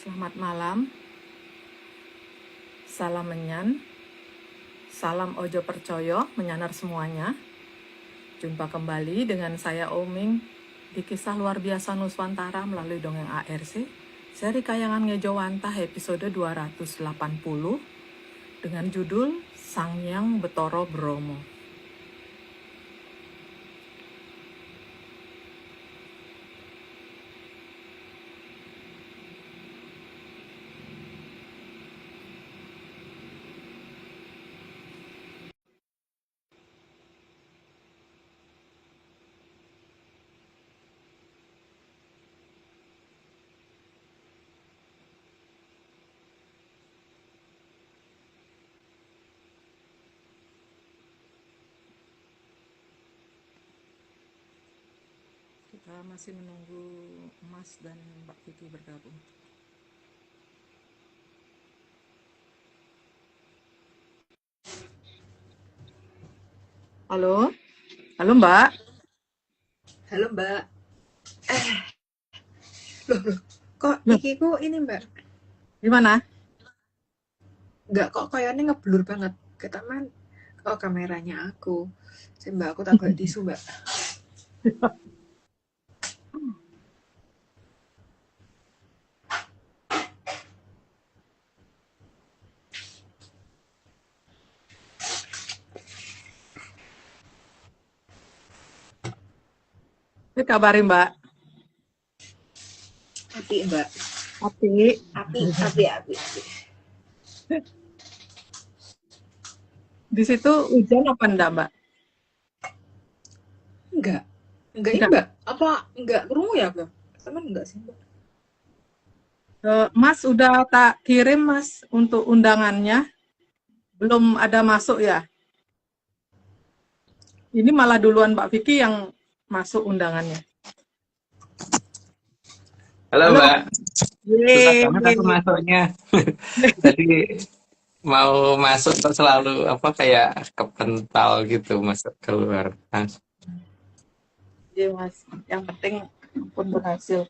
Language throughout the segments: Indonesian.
Selamat malam, salam menyan, salam ojo percoyo, menyanar semuanya. Jumpa kembali dengan saya Oming di kisah luar biasa Nuswantara melalui dongeng ARC, seri Kayangan Ngejowantah episode 280 dengan judul Sangyang Betara Bromo. Kita masih menunggu Mas dan Mbak Vicky bergabung. Halo, halo Mbak. Halo Mbak. Loh, kok Loh, ikiku ini Mbak? gimana? Enggak, kok kayaknya ngeblur banget. Ke taman. Oh, kameranya aku. Mbak, aku tak golek tisu Mbak. Ini kabarin Mbak. Api Mbak. Api. Api. Di situ hujan apa enggak Mbak? Enggak. Enggak ini Enggak. Mbak. Apa enggak kerungu ya Mbak? Teman enggak sih Mbak? Mas udah tak kirim Mas untuk undangannya. Belum ada masuk ya. Ini malah duluan Mbak Vicky yang masuk undangannya. Halo Halo. Mbak, susah banget aku Yeay. masuknya. Tadi mau masuk kok selalu kayak kepental gitu masuk keluar. Nah, Iya Mas, yang penting pun berhasil.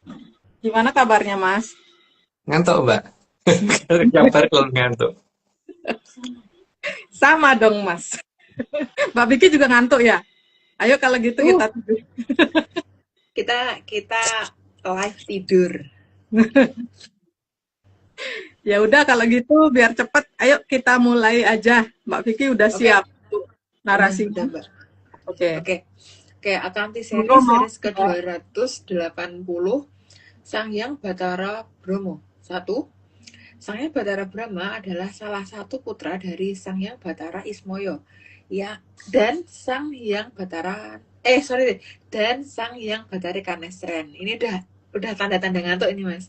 Gimana kabarnya Mas? ngantuk Mbak, kabar kalau ngantuk. Sama dong Mas. Mbak Vicky juga ngantuk ya? Ayo kalau gitu kita tidur. Kita live tidur. Ya udah kalau gitu biar cepet. Ayo kita mulai aja. Mbak Vicky udah Oke. siap narasinya? Udah Mbak. Oke. Oke, Akanti Bromo. series ke-280 Sangyang Bathara Bromo. 1. Sangyang Bathara Brahma adalah salah satu putra dari Sangyang Bathara Ismoyo. Ya, dan Sangyang Bathara dan Sangyang Bathari Kanesren. Ini udah tanda-tanda ngantuk ini, Mas.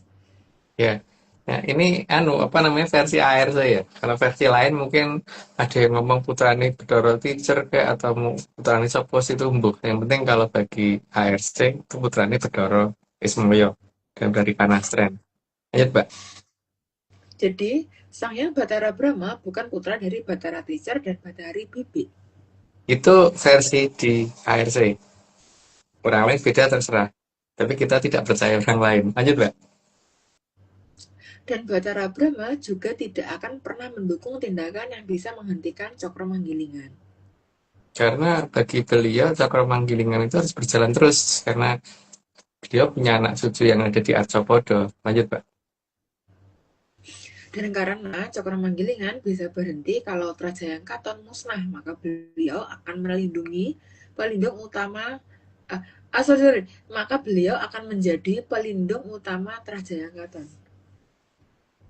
Ya, nah ini versi AR saya. Kalau versi lain mungkin ada yang ngomong putrane Bedoro Teacher kayak atau putrane Sopos itu mbuh. Yang penting kalau bagi ARC itu putrane Bedoro Ismoyo dan dari Kanastren. Lanjut Mbak. Jadi, Sangyang Bathara Brahma bukan putra dari Bathara Teacher dan Bathari Bibi. Itu versi di ARC. Orang lain beda terserah. Tapi kita tidak percaya orang lain. Lanjut, Mbak. Dan Bathara Brahma juga tidak akan pernah mendukung tindakan yang bisa menghentikan Cokro Manggilingan. Karena bagi beliau, Cakra Manggilingan itu harus berjalan terus. Karena beliau punya anak cucu yang ada di Arcopodo. Lanjut, Mbak. Dan karena Cokro Manggilingan bisa berhenti kalau Trajayangkaton musnah, maka beliau akan melindungi pelindung utama maka beliau akan menjadi pelindung utama Trajayangkaton.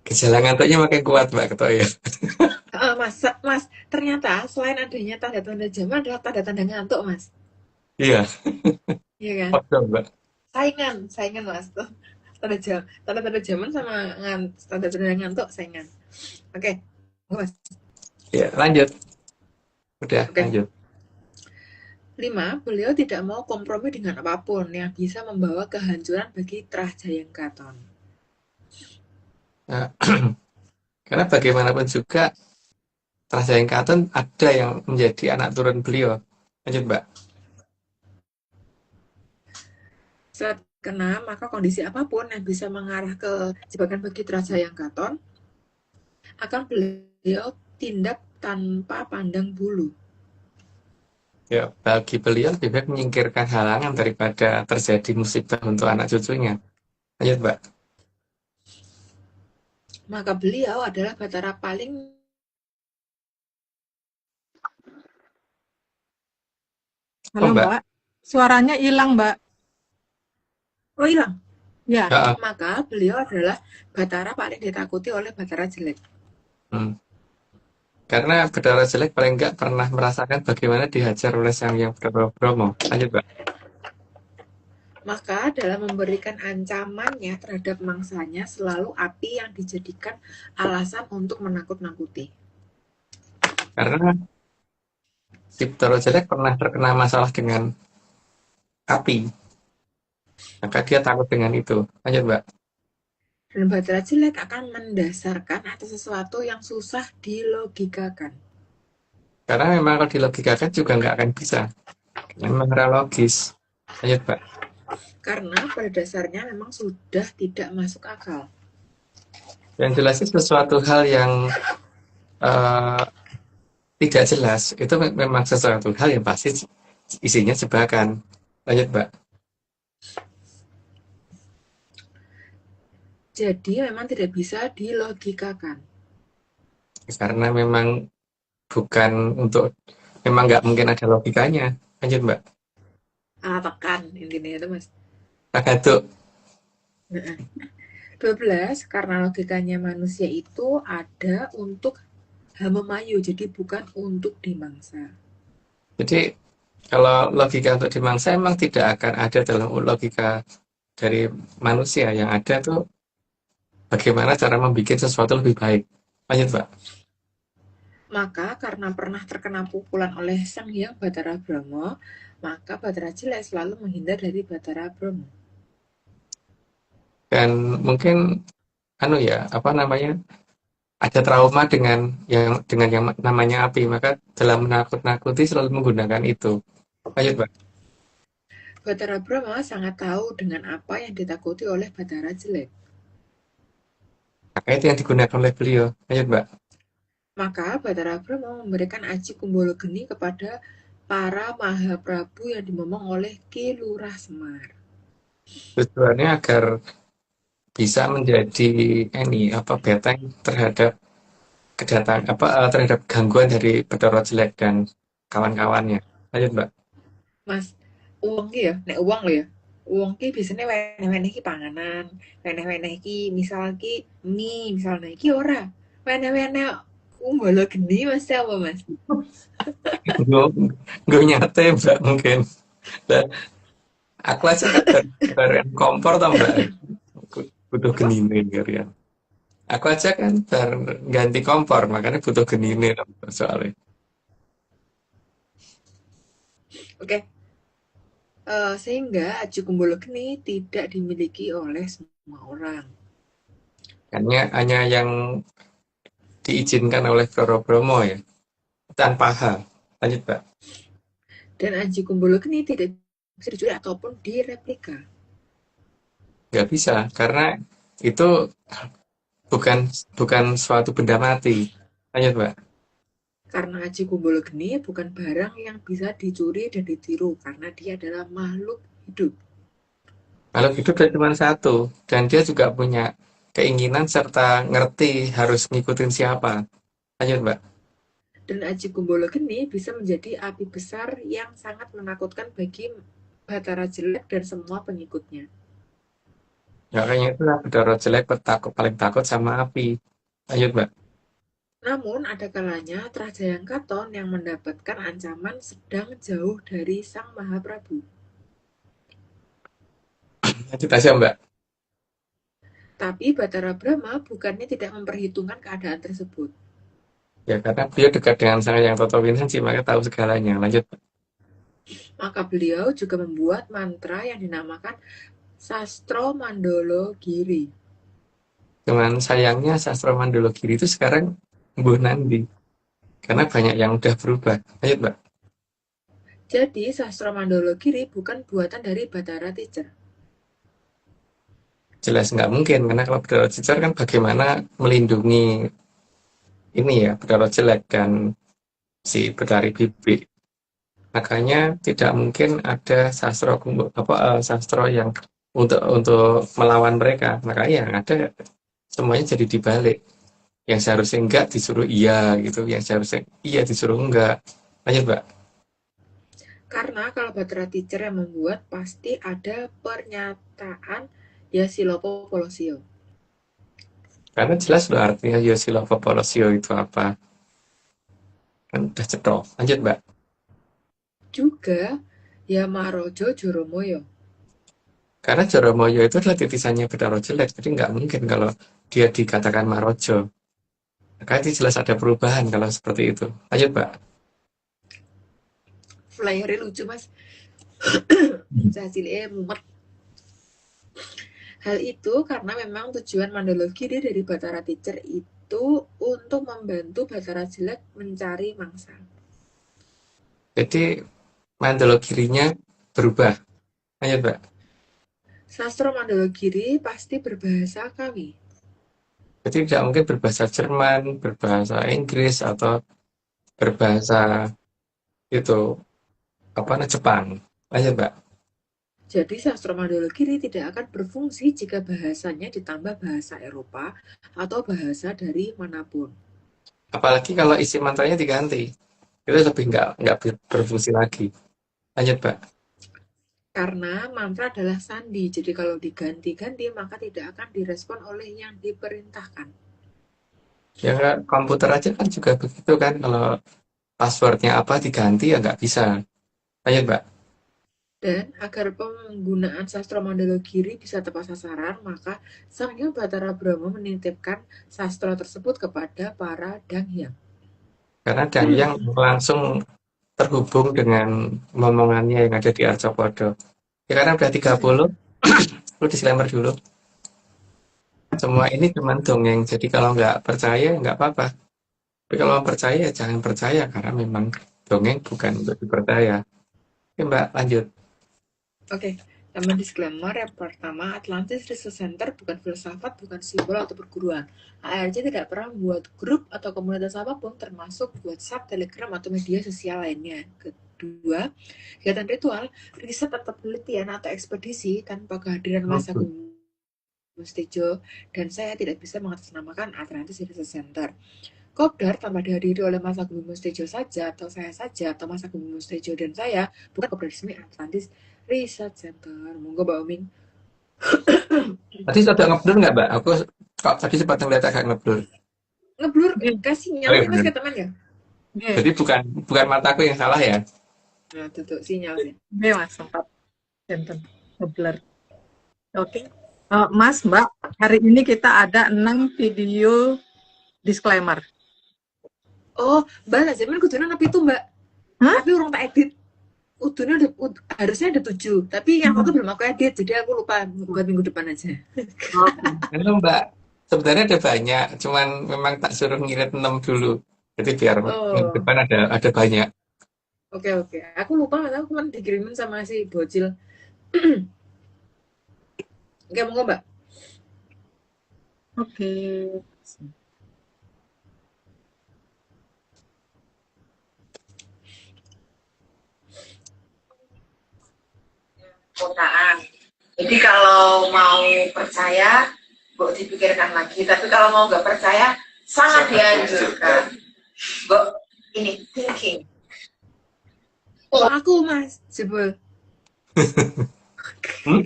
Gejala ngantuknya makin kuat, Mbak Ketoyo. Mas, ternyata selain adanya tanda-tanda zaman adalah tanda-tanda ngantuk, Mas. Iya, Iya kan? waduh, Mbak. Saingan Mas tuh. Tanda-tanda zaman sama tanda-tanda ngantuk saingan. Oke, Mas. Iya, lanjut. Udah, Oke. lanjut. 5. Beliau tidak mau kompromi dengan apapun yang bisa membawa kehancuran bagi Trajayangkaton. Nah, karena bagaimanapun juga, Trajayangkaton ada yang menjadi anak turun beliau. Lanjut, Mbak. kena, maka kondisi apapun yang bisa mengarah ke jebakan bagi Trajayang Gaton akan beliau tindak tanpa pandang bulu. Ya, bagi beliau lebih baik menyingkirkan halangan daripada terjadi musibah untuk anak cucunya. Lanjut, Mbak. Maka beliau adalah Batara paling Oh, Halo Mbak. Mbak, suaranya hilang Mbak. oh hilang. Ya, Ya, Maka beliau adalah Batara paling ditakuti oleh Batara jelek. karena Bathara Jelek paling nggak pernah merasakan bagaimana dihajar oleh Sang Hyang Bromo. Lanjut, Mbak. Maka dalam memberikan ancamannya terhadap mangsanya selalu api yang dijadikan alasan untuk menakut-nakuti. Karena si Bathara Jelek pernah terkena masalah dengan api, maka dia takut dengan itu. Lanjut, Mbak. Dan Batara jelek akan mendasarkan atas sesuatu yang susah dilogikakan. Karena memang kalau dilogikakan juga nggak akan bisa. Memang logis. Lanjut, Mbak. Karena pada dasarnya memang sudah tidak masuk akal. Yang jelas itu sesuatu hal yang eh, tidak jelas. Itu memang sesuatu hal yang pasti isinya jebakan. Lanjut, Mbak. Jadi memang tidak bisa dilogikakan. Karena memang bukan untuk, memang nggak mungkin ada logikanya. Lanjut, Mbak. Tekan intinya itu mas. Tagatuk. 12, karena logikanya manusia itu ada untuk hamemayu, jadi bukan untuk dimangsa. Jadi kalau logika untuk dimangsa emang tidak akan ada dalam logika dari manusia. Yang ada tuh bagaimana cara membuat sesuatu lebih baik. Lanjut, Mbak. Maka karena pernah terkena pukulan oleh Sang Hyang Batara Brahma, maka Batara jelek selalu menghindar dari Batara Brahma. Dan mungkin apa namanya, ada trauma dengan yang namanya api, maka dalam menakut-nakuti selalu menggunakan itu. Lanjut, Mbak. Batara Brahma sangat tahu dengan apa yang ditakuti oleh Batara jelek. Maka itu yang digunakan oleh beliau. Lanjut, Mbak. Maka Batara Brahma memberikan aji kumbolo geni kepada para Mahaprabu yang dimomong oleh Ki Lurah Semar. Tujuannya agar bisa menjadi benteng terhadap terhadap gangguan dari Bathara Jelek dan kawan-kawannya. Lanjut, Mbak. Mas, uang ki ya, nek uang lo ya. Uang ki biasanya weneh-weneh ki panganan, weneh-weneh ki misal ki mie, misalnya ki ora. Weneh-weneh kumbolo geni Mas apa Mas? Gue nyate, Mbak, mungkin. Nah, aku aja kan baru kompor tau, Mbak. Butuh Apa? genine kalian. Aku aja kan baru ganti kompor, makanya butuh genine soalnya. Oke. Sehingga aji kumbolo geni tidak dimiliki oleh semua orang. Hanya yang diizinkan oleh Roro Bromo ya, tanpa hal. Lanjut, Mbak. Dan aji kumbolo geni tidak bisa dicuri ataupun direplika. Nggak bisa, karena itu bukan bukan suatu benda mati. Lanjut, Mbak. Karena aji kumbolo geni bukan barang yang bisa dicuri dan ditiru karena dia adalah makhluk hidup. Makhluk hidup ada cuma satu, dan dia juga punya keinginan serta ngerti harus ngikutin siapa. Lanjut, Mbak. Dan aji kumbolo geni bisa menjadi api besar yang sangat menakutkan bagi Batara jelek dan semua pengikutnya. Ya, kayaknya itu Bathara Jelek paling takut sama api. Lanjut, Mbak. Namun ada kalanya Trajayang Katon yang mendapatkan ancaman sedang jauh dari Sang Mahaprabu. Lanjut aja, Mbak. Tapi Batara Brahma bukannya tidak memperhitungkan keadaan tersebut. Ya, karena beliau dekat dengan Sang Yang Toto Winanci, maka tahu segalanya. Lanjut. Maka beliau juga membuat mantra yang dinamakan Sastro Mandolo Giri. Cuman sayangnya sastra Mandala Giri itu sekarang mbuh nandi. Karena banyak yang udah berubah. Lanjut, Mbak. Jadi Sastro Mandolo Giri bukan buatan dari Batara Teacher. jelas nggak mungkin, karena kalau berdarah cicir kan bagaimana melindungi ini ya, berdarah jelek kan si berdarah bibik. Makanya tidak mungkin ada sastra yang untuk melawan mereka. Makanya yang ada semuanya jadi dibalik. Yang seharusnya enggak disuruh iya gitu, yang seharusnya iya disuruh enggak. Lanjut, Mbak. Karena kalau Bathara Teacher yang membuat, pasti ada pernyataan Yasilopo Polosio. Karena jelas loh artinya Yosilova Polosio itu apa. Kan udah cetok. Lanjut, Mbak. Juga Yamarojo Joromoyo. Karena Joromoyo itu adalah titisannya Bedaro Jelek, jadi nggak mungkin kalau dia dikatakan Marojo. Maka itu jelas ada perubahan kalau seperti itu. Lanjut, Mbak. Flyernya lucu mas. Hasilnya mumet. Hal itu karena memang tujuan Mandalogiri dari Bathara Teacher itu untuk membantu Bathara Jelek mencari mangsa. Jadi Mandalogirinya berubah. Lanjut, Mbak. Sastra Mandalogiri pasti berbahasa Kawi. Jadi tidak mungkin berbahasa Jerman, berbahasa Inggris, atau berbahasa itu apa namanya Jepang. Lanjut, Mbak. Jadi sastra Mandalogiri tidak akan berfungsi jika bahasanya ditambah bahasa Eropa atau bahasa dari manapun. Apalagi kalau isi mantranya diganti, itu lebih nggak berfungsi lagi. Lanjut, Mbak. Karena mantra adalah sandi, jadi kalau diganti-ganti maka tidak akan direspon oleh yang diperintahkan. Ya nggak, komputer aja kan juga begitu kan, kalau passwordnya apa diganti ya nggak bisa. Lanjut, Mbak. Dan agar penggunaan sastra Mandalogiri bisa tepat sasaran, maka Sang Hyang Bathara Brahma menitipkan sastra tersebut kepada para danghyang. Karena Dangyang langsung terhubung dengan momongannya yang ada di Arcopodo. Ya karena udah 30, lu disclaimer dulu. Semua ini cuma dongeng, jadi kalau nggak percaya nggak apa-apa. Tapi kalau percaya ya jangan percaya, karena memang dongeng bukan untuk dipercaya. Oke, Mbak, lanjut. Oke, tambah disclaimer yang pertama, Atlantis Research Center bukan filsafat, bukan simbol atau perguruan. ARC tidak pernah membuat grup atau komunitas apapun, termasuk WhatsApp, Telegram, atau media sosial lainnya. Kedua, kegiatan ritual, riset atau penelitian atau ekspedisi tanpa kehadiran Mas Agung Mustejo, dan saya tidak bisa mengatasnamakan Atlantis Research Center. Kopdar tanpa dihadiri oleh Mas Agung Mustejo saja, atau saya saja, atau Mas Agung Mustejo dan saya, bukan kopdar resmi Atlantis Research Center. Monggo Mbak Oming. Tadi sudah ngeblur nggak, Mbak? Aku kok tadi sempat ngeliat agak ngeblur. Ngeblur, Oke. kasih Oh sinyal iya sih mas bener. ke teman ya. Oke, Jadi bukan mataku yang salah ya. Nah, tutup sinyal sih. oke, Mas, sempat enten ngeblur. Oke. Mas, Mbak, hari ini kita ada 6 video disclaimer. Oh, Mbak Nazamin kudune nepi itu Mbak. Hah? Tapi orang tak edit. Udah harusnya ada 7, tapi yang satu belum aku edit, jadi aku lupa buat minggu depan aja. Oke. Itu, Mbak, sebenarnya ada banyak, cuman memang tak suruh ngirit 6 dulu. Jadi biar minggu Oh, depan ada banyak. oke. Aku lupa, aku cuma dikirimin sama si bocil. Oke, monggo Mbak. Oke. Penggunaan. Jadi kalau mau percaya, Mbok dipikirkan lagi. Tapi kalau mau nggak percaya, sangat dianjurkan. Mbok ini thinking. Oh, aku Mas, jebol. Hmm?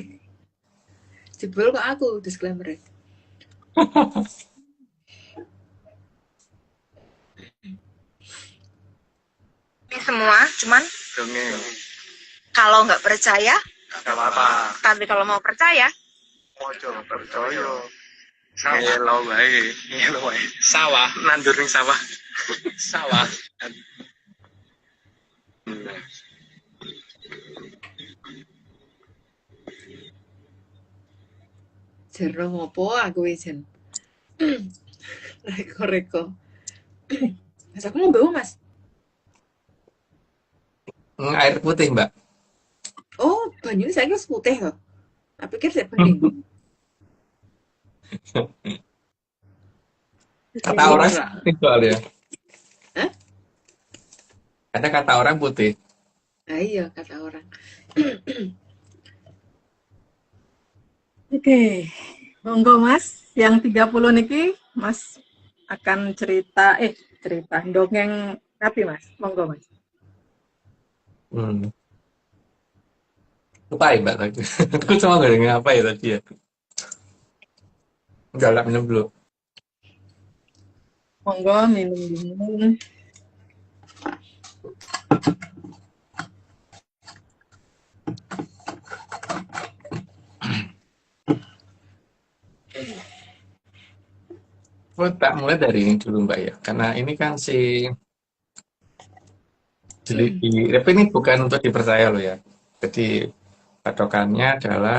Jebol kok aku disclaimer. Ini semua, cuman Dongeng. kalau nggak percaya, Gak apa-apa. tapi kalau mau percaya, Ojo percaya. Ngelo wae, ngelo wae. Sawah, nandur ning sawah. Sawah. Jero ngopo aku ijen. Reko. Mas aku mau bawa Mas. Air putih, Mbak. Oh, banyune saiki wis putih kok. Tak pikir sik bening. Kata Ini orang beneran. putih soalnya. Hah? Ada kata orang putih. Nah, iya kata orang. Oke, monggo Mas, yang 30 niki Mas akan cerita dongeng tapi Mas, monggo Mas. Hmm. Lupa ya Mbak tadi. Aku cuma gak dengar apa ya tadi ya. Enggak lah, minum dulu. Monggo minum dingin. Aku tak mulai dari ini dulu Mbak ya. Karena ini kan tapi ini bukan untuk dipercaya loh ya. Jadi patokannya adalah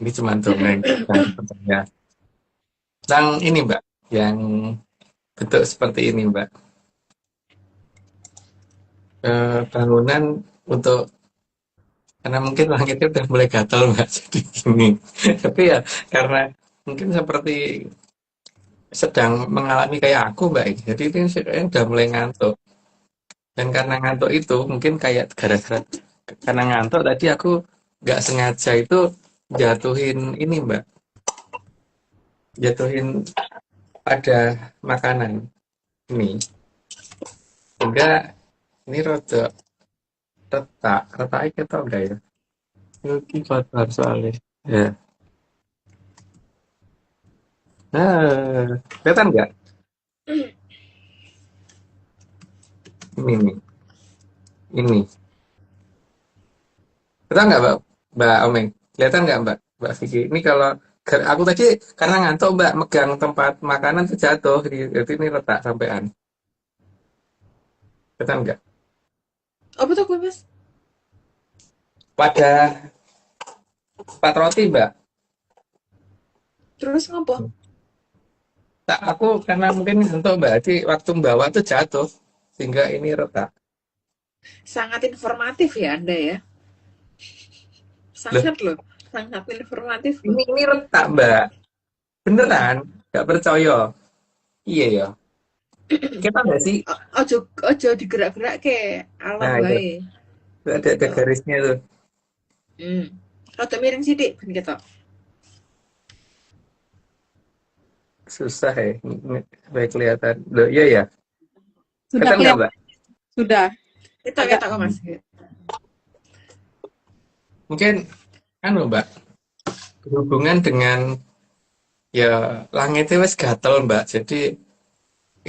ini cuma dongeng yang dipercaya. Yang ini Mbak, yang bentuk seperti ini Mbak. Bangunan untuk karena mungkin langitnya udah mulai gatal Mbak, jadi gini. Tapi ya karena mungkin seperti sedang mengalami kayak aku Mbak. Jadi ini kayaknya udah mulai ngantuk. Dan karena ngantuk itu mungkin kayak gara-gara karena ngantuk tadi aku nggak sengaja itu jatuhin ini Mbak, jatuhin pada makanan ini. Enggak, ini rada retak iki ketok enggak ya? Iki kotor soalnya. Ya. Nah, kelihatan nggak? Ini nih, ini. Kelihatan nggak Mbak Omeng? Kelihatan nggak Mbak Vicky? Ini kalau aku tadi karena ngantuk Mbak megang tempat makanan tuh jatuh, jadi ini retak sampean. Kelihatan nggak? Apa tuh gue mas? Pada empat roti Mbak. Terus ngopo? Tak, aku karena mungkin ngantuk Mbak, jadi waktu membawa tuh jatuh sehingga ini retak. Sangat informatif ya anda ya. Loh, Sangat loh. Sangat informatif loh. ini retak Mbak. Beneran? Nggak percaya? Iya ya. Kita nggak sih? Ojo ojo digerak-gerak ke alam Nah, itu. wae. Itu ada Gitu. garisnya tuh. Hmm. Rada miring sithik ben ketok. Susah ya. Baik kelihatan. Loh, iya ya. Sudah Kelihatan nggak kelihatan, Mbak? sudah Ketok agak ketok kok mas. Mungkin anu Mbak, berhubungan dengan ya langitnya wes gatel Mbak. Jadi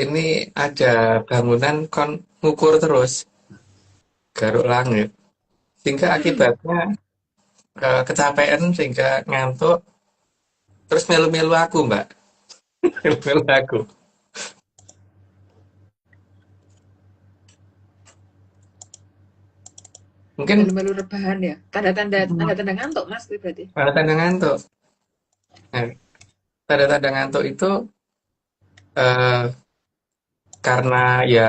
ini ada bangunan kon ngukur terus garuk langit. Sehingga akibatnya kecapean sehingga ngantuk terus melu-melu aku Mbak. Melu-melu aku. Mungkin Melu-melu rebahan ya. Tanda-tanda ngantuk mas kuwi berarti. tanda ngantuk. Nah, tanda-tanda ngantuk itu eh, karena ya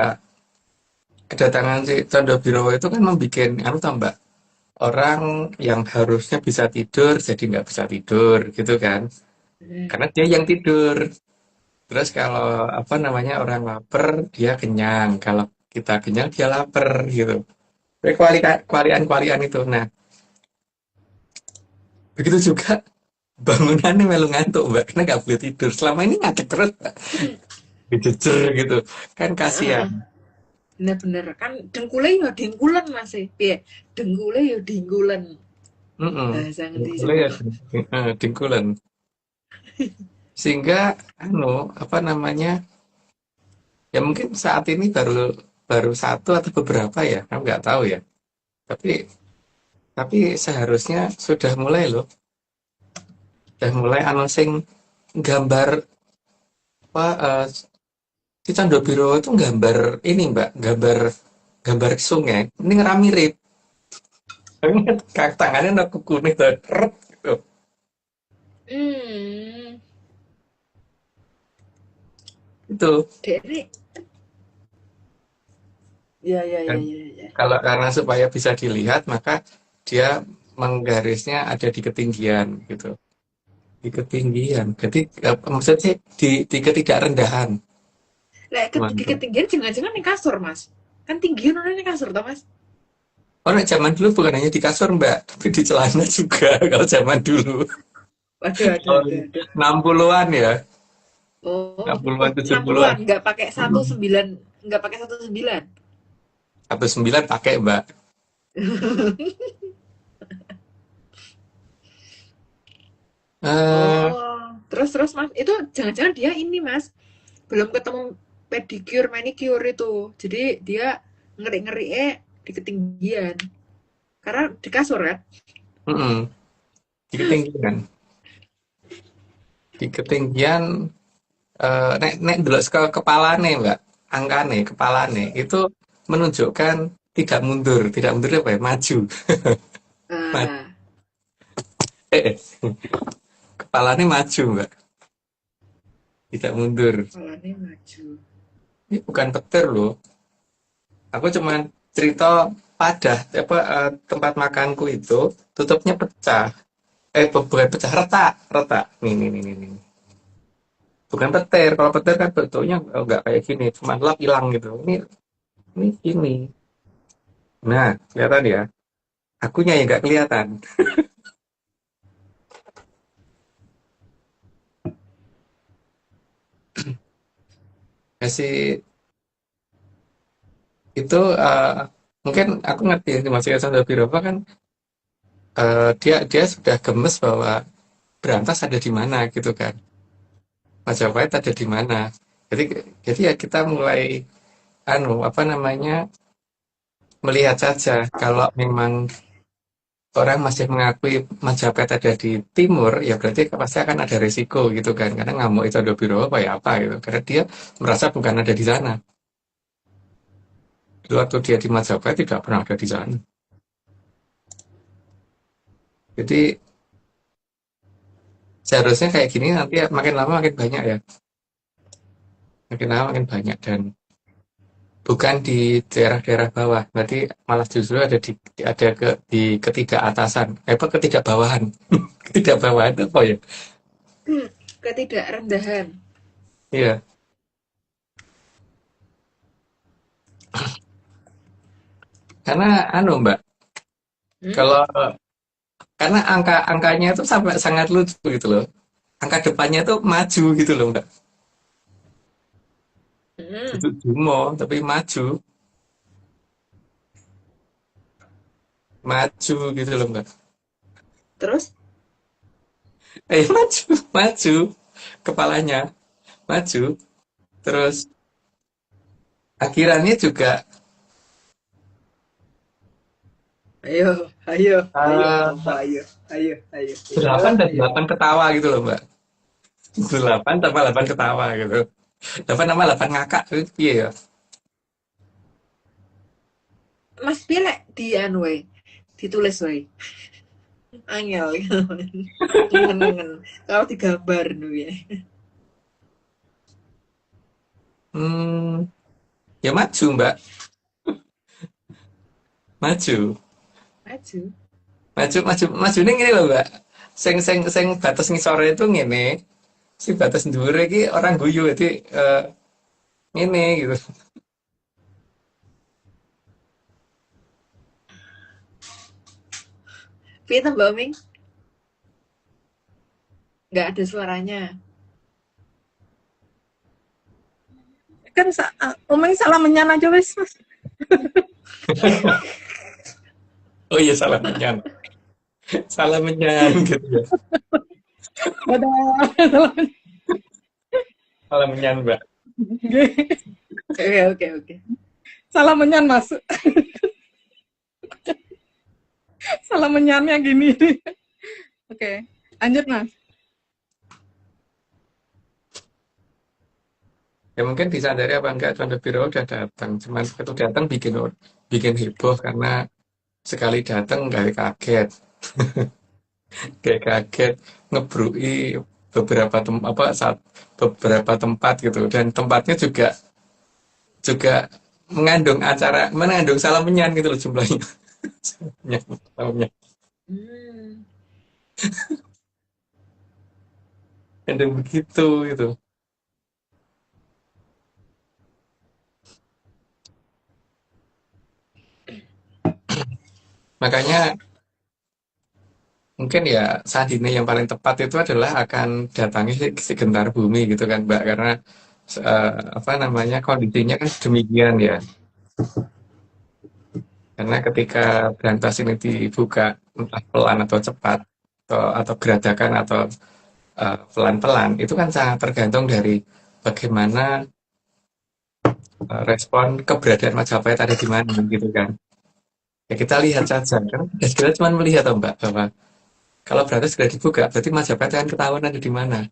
kedatangan si Condro Birowo itu kan membuat anu tau Mbak, orang yang harusnya bisa tidur jadi nggak bisa tidur gitu kan. Hmm. Karena dia yang tidur. Terus kalau apa namanya orang lapar dia kenyang. Kalau kita kenyang dia lapar gitu. Kayak kualian itu. Nah, begitu juga bangunannya melu ngantuk Mbak, karena nggak boleh tidur. Selama ini ngantuk terus Mbak. Dijejer gitu. Kan kasihan. Heeh. Bener-bener kan dengkule ya dengkulen mas piye? Dengkule ya dengkulen. Mm-mm. Bahasa ngendi Dengkulnya coba? ya dengkulan. Sehingga anu apa namanya? Ya mungkin saat ini baru baru satu atau beberapa ya, kamu nggak tahu ya. Tapi seharusnya sudah mulai loh, sudah mulai anu sing gambar apa si Candra Biro itu gambar ini Mbak, gambar gambar sungai. Ini ngerah mirip. Kaki tangannya ada kuku nih tuh. Rep, gitu. Hmm. Itu. Dek ini. Ya ya ya Dan ya ya. kalau karena supaya bisa dilihat maka dia menggarisnya ada di ketinggian gitu. Di ketinggian. Jadi maksudnya di ketidakrendahan. Lek di Mantap. ketinggian jangan-jangan ning kasur, Mas. Kan tinggi ono ning kasur toh, Mas? Oh, nek zaman dulu bukan hanya di kasur, Mbak, tapi di celana juga kalau zaman dulu. Waduh, aduh, Tahun aduh, aduh. 60-an ya. Oh, 60-an, oh 60-an 70-an. nggak pakai 19, nggak pakai 19. 19 pakai, Mbak. Eh, Oh, terus terus Mas, itu jangan-jangan dia ini Mas, belum ketemu pedicure, manicure itu. Jadi dia ngeri-ngeri di ketinggian. Karena di kasur kan. mm-mm. Di ketinggian. Di ketinggian nek nek delok ke kepalane, Mbak. Angkane, kepalane itu menunjukkan tidak mundur. Tidak mundur apa ya? Maju. Ma- Ah, Kepalane maju, Mbak. Tidak mundur. kepalanya maju. Ini bukan petir loh. Aku cuman cerita padah apa tempat makanku itu tutupnya pecah. Bukan pecah, retak, retak. Nih. Bukan petir. Kalau petir kan bentuknya nggak kayak gini, cuma lap hilang gitu. Ini gini. Nah, kelihatan ya. Akunya yang nggak kelihatan. Kasih itu mungkin aku ngerti ya, Mas Yayasan Birova kan dia dia sudah gemes bahwa berantas ada di mana gitu kan. Majapahit ada di mana. Jadi jadi ya kita mulai apa namanya melihat saja kalau memang orang masih mengakui Majapahit ada di timur, ya berarti pasti akan ada resiko gitu kan. Karena ngamuk itu ada biro apa ya apa gitu. Karena dia merasa bukan ada di sana. Dulu waktu dia di Majapahit tidak pernah ada di sana. Jadi seharusnya kayak gini nanti ya, makin lama makin banyak ya. Makin lama makin banyak dan bukan di daerah-daerah bawah. Berarti malah justru ada di ketidakatasan. Apa ketidakbawahan? Ketidakbawahan itu apa ya? Ketidakrendahan. Iya. Karena Mbak, Hmm? kalau karena angkanya itu sampai sangat lucu gitu loh. Angka depannya itu maju gitu loh, Mbak. Hmm. Itu Jumo, tapi maju, maju gitu loh, Mbak. Terus Maju, maju, kepalanya maju. Terus akhirannya juga ayo, ayo, ayo, eh, apa ayo, ayo, ayo, ayo, 8 dan ayo. 8 ketawa gitu loh, Mbak. 8 tambah 8 ketawa gitu. 8 tambah 8 ngakak gitu. Iya ya. Mas pilek di anu we, ditulis we. Angel gitu. Ngen-ngen. Kalau digambar nu ya. Hmm, ya maju, Mbak. Maju. Maju. Maju ini gini loh, Mbak. Sing batas ngisore itu ngene. Si batas dhuwur iki orang guyu jadi ngene gitu. Film Mbak Ming nggak ada suaranya. Kan Omeng salah menyan aja wes, Mas. Oh iya salah menyan. Salah menyan gitu ya. Dadah. Salah menyan, Mbak. Oke, oke, oke. Salah menyan, Mas. Salah menyannya gini. Oke, lanjut, Mas. Ya mungkin disadari apa enggak Tuan Biro udah datang. Cuman itu datang bikin heboh karena sekali datang kayak kaget. Kayak kaget ngebrui beberapa tempat gitu dan tempatnya juga juga mengandung salam menyan gitu loh jumlahnya. Salam menyan. Hmm. Ada begitu itu. Makanya mungkin ya saat ini yang paling tepat itu adalah akan datangi si gentar bumi gitu kan Mbak, karena apa namanya, kondisinya kan demikian ya. Karena ketika berantas ini dibuka entah pelan atau cepat atau geradakan atau pelan-pelan, itu kan sangat tergantung dari bagaimana respon keberadaan Majapahit ada di mana gitu kan. Ya kita lihat saja kan, ya kita cuma melihat toh Mbak, bahwa kalau berantas sudah dibuka berarti Majapahit akan ketahuan ada di mana.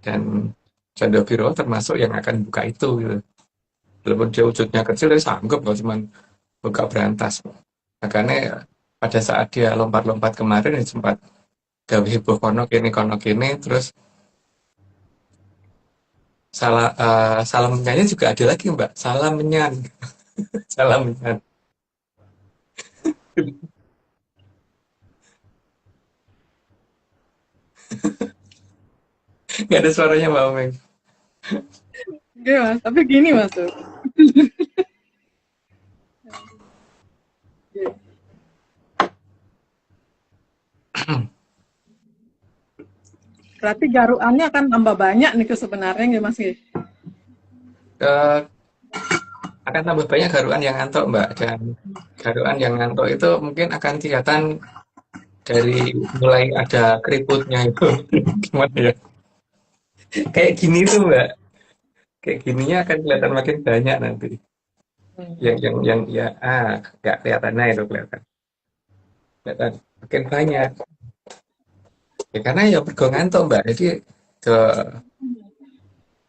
Dan Candhabiro termasuk yang akan buka itu gitu. Walaupun dia wujudnya kecil, dia sanggup kalau cuma buka berantas. Makanya pada saat dia lompat-lompat kemarin ya sempat gawe heboh kono kene, terus salam menyanyi juga ada lagi Mbak, salam menyan. Salam menyan. Nggak ada suaranya Mbak Omeng. Oke mas, tapi gini mas tuh. Berarti garuannya akan tambah banyak nih sebenarnya nggak mas? Eh, akan tambah banyak garuan yang ngantuk Mbak, dan garuan yang ngantuk itu mungkin akan kelihatan dari mulai ada keriputnya itu. Gimana ya, kayak gini tuh Mbak, kayak gininya akan kelihatan makin banyak nanti, yang ya nggak kelihatannya itu kelihatan makin banyak ya, karena ya bergo ngantuk Mbak, jadi ke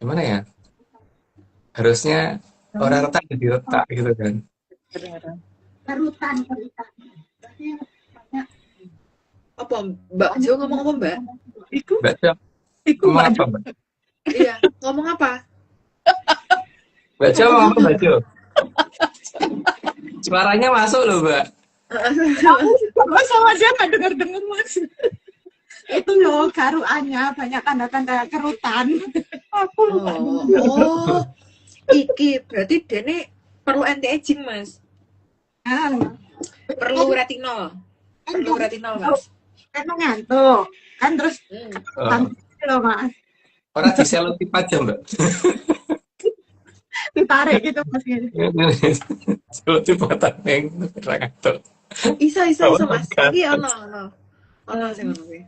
gimana ya, harusnya orang retak jadi retak gitu kan. Kerutan. Apa Mbak Jo ngomong apa Mbak? Iku, Mbak Jo iku ngomong Mbak apa Jo. Mbak? Iya, ngomong apa? Mbak Jo ngomong apa Mbak Jo? Suaranya masuk loh Mbak. Mas sama dia nggak dengar mas. Itu loh garuannya banyak tanda-tanda kerutan. Aku lupa. Oh, iki berarti Dene perlu anti-aging Mas. Ah, Perlu retinol. Perlu retinol Mas. kan ngantuk kan terus Oh, tanda loh mas orang di selotip aja Mbak. ditarik gitu mas gitu. Selotip mata neng orang ngantuk. Isa Bawa Mas. angkat. Iki ono sing ngono kuwi.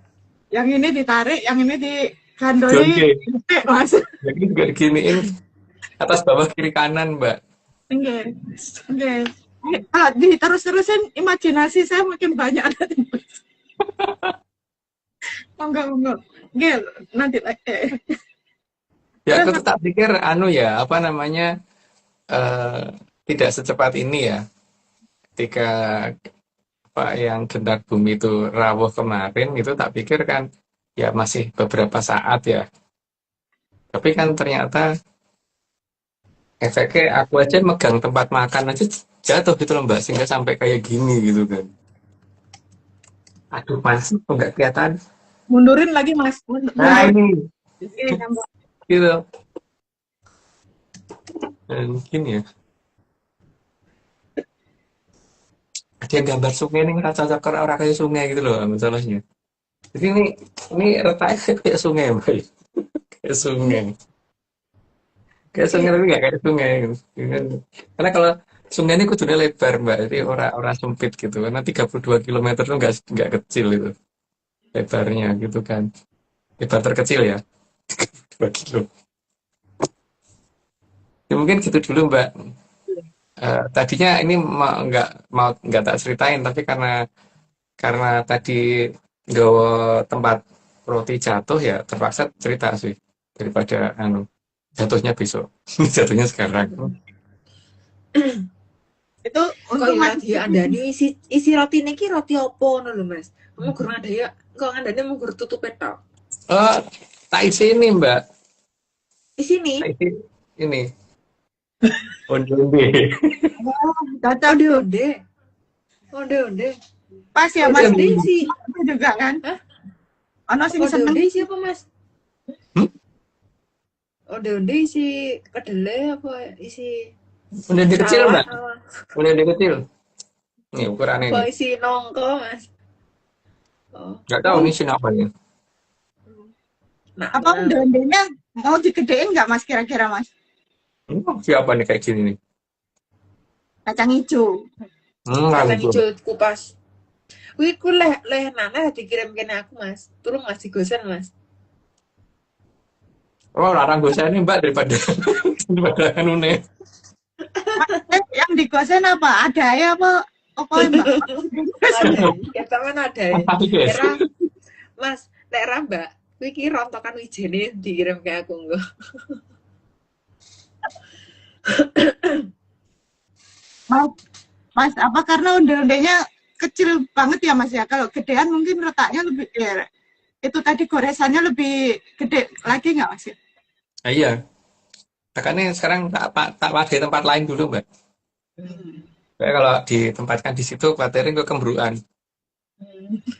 Yang ini ditarik yang ini digandoli Oke, mas. jadi juga diginiin atas bawah kiri kanan Mbak. Oke oke diterus-terusin imajinasi saya makin banyak nanti. Enggak Gil nanti Ya aku tetap pikir ya apa namanya, tidak secepat ini ya, ketika apa yang gendak bumi itu rawuh kemarin itu tak pikir kan ya masih beberapa saat ya, tapi kan ternyata efeknya aku aja megang tempat makan aja jatuh gitu loh Mbak, sehingga sampai kayak gini gitu kan. Aduh masih kok nggak kelihatan. Mundurin lagi mas. Nah ini Oke, nyambung. gitu. Dan gini ya, ada yang gambar sungai ini nggak cocok ke orang kayak sungai gitu loh masalahnya. Jadi ini retaknya kayak sungai Mbak. Kayak sungai. Kayak sungai tapi nggak kayak sungai gitu. Karena kalau sungai ini kudunya lebar Mbak, jadi orang sempit gitu. Karena 32 kilometer itu nggak kecil itu lebarnya gitu kan. Lebar terkecil ya 2 kilo. Ya, mungkin gitu dulu Mbak. Tadinya ini nggak tak ceritain, tapi karena tadi nggawa tempat roti jatuh ya terpaksa cerita sih, daripada jatuhnya besok. Jatuhnya sekarang. Itu Kok untuk ya dia andani isi roti niki roti opo ngono lho Mas. Kamu gur ada ya, kok andane mau gur tutup tok. Oh, tak isi ini Mbak. Di sini. Tak isi ini. Onde-onde. cocok Onde-onde. Onde-onde. Pas ya Mas Onde-onde isi itu juga kan. Hah? Ono sing seneng onde-onde isi apa Mas? Hmm? Onde-onde isi kedelai apa isi Udah di kecil, sawah Mbak. apa? Udah di kecil. Nih ukurannya Apa nih. isi nongko Mas? Oh, Nggak tahu nih sini apa nih. apa onde-ondenya mau digedein nggak Mas kira-kira Mas? Ini siapa nih kayak gini nih? Kacang hijau. kacang Gitu. hijau kupas. Wih, ku leh nana dikirim kene aku Mas. Tolong Mas digosen Mas. Oh, larang gue saya nih, Mbak, daripada daripada anu nih. Yang digosen apa? Ada ya apa? Apa Mbak? Ada, kita mana ada ya. Tapi guys, Era, Mas, daerah Mbak, kuwi iki rontokan wijene dikirim ke aku engko. Mas, apa karena onde-ondenya kecil banget ya Mas ya? Kalau gedean mungkin letaknya lebih ya, itu tadi goresannya lebih gede lagi nggak Mas ya? nah, iya. Makanya sekarang tak pakai tempat lain dulu, Mbak. Kayak kalau ditempatkan di situ, khawatirnya gue kembruan.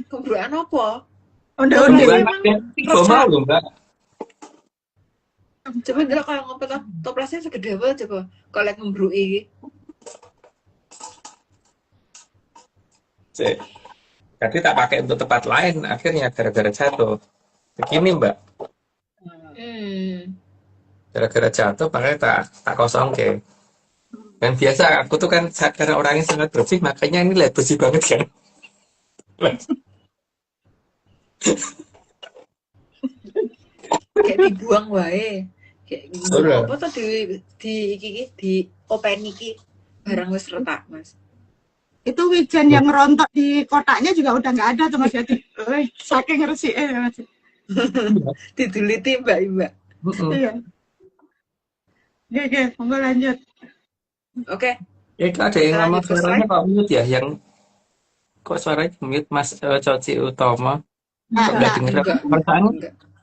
Kebruan apa? Onde-onde. Kembruan emang ada tiga mau loh, Mbak. Coba dulu kalau ngompet toplasnya segede apa coba kalau yang ngembrui iki. Cek. Tadi tak pakai untuk tempat lain, akhirnya gara-gara jatuh. Begini, Mbak. Gara-gara jatuh, makanya tak kosong ke. Dan biasa aku tuh kan karena orangnya sangat bersih, makanya ini lihat bersih banget kan. Kayak dibuang wae. Kayak Udah. apa tuh di open iki barang wis retak, Mas. Itu wijen yang rontok di kotaknya juga udah nggak ada tuh Mas ya. Saking resik ya Mas. Diduliti Mbak. Iya. Oke, monggo lanjut. Oke. Itu ada yang ngomong Lanjut ke suaranya kok mute ya, yang kok suaranya mute Mas Coci Utomo. Kok nggak denger enggak. perasaan?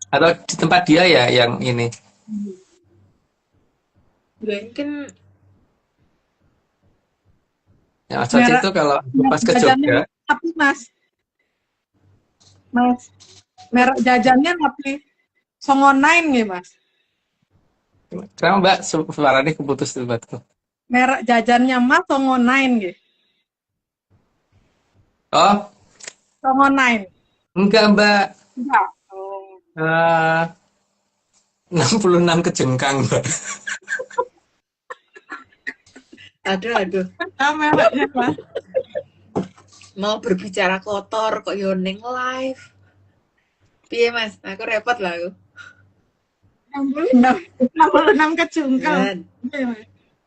Atau di tempat dia ya yang ini? Mungkin Yang Coci Merah- itu kalau pas ke jajannya Jogja, Tapi Mas, merek jajannya tapi songonain nggih Mas. kenapa Mbak suaranya keputus tuh Mbak? Merek jajannya Mas songonain nggih. Oh, Songonain. enggak Mbak. Enggak. 66 kejengkang Mbak. aduh. Mereknya Mas. Mau berbicara kotor kok yo ning live. Piye Mas? Aku repot lah aku. 66 kejungkel. Dan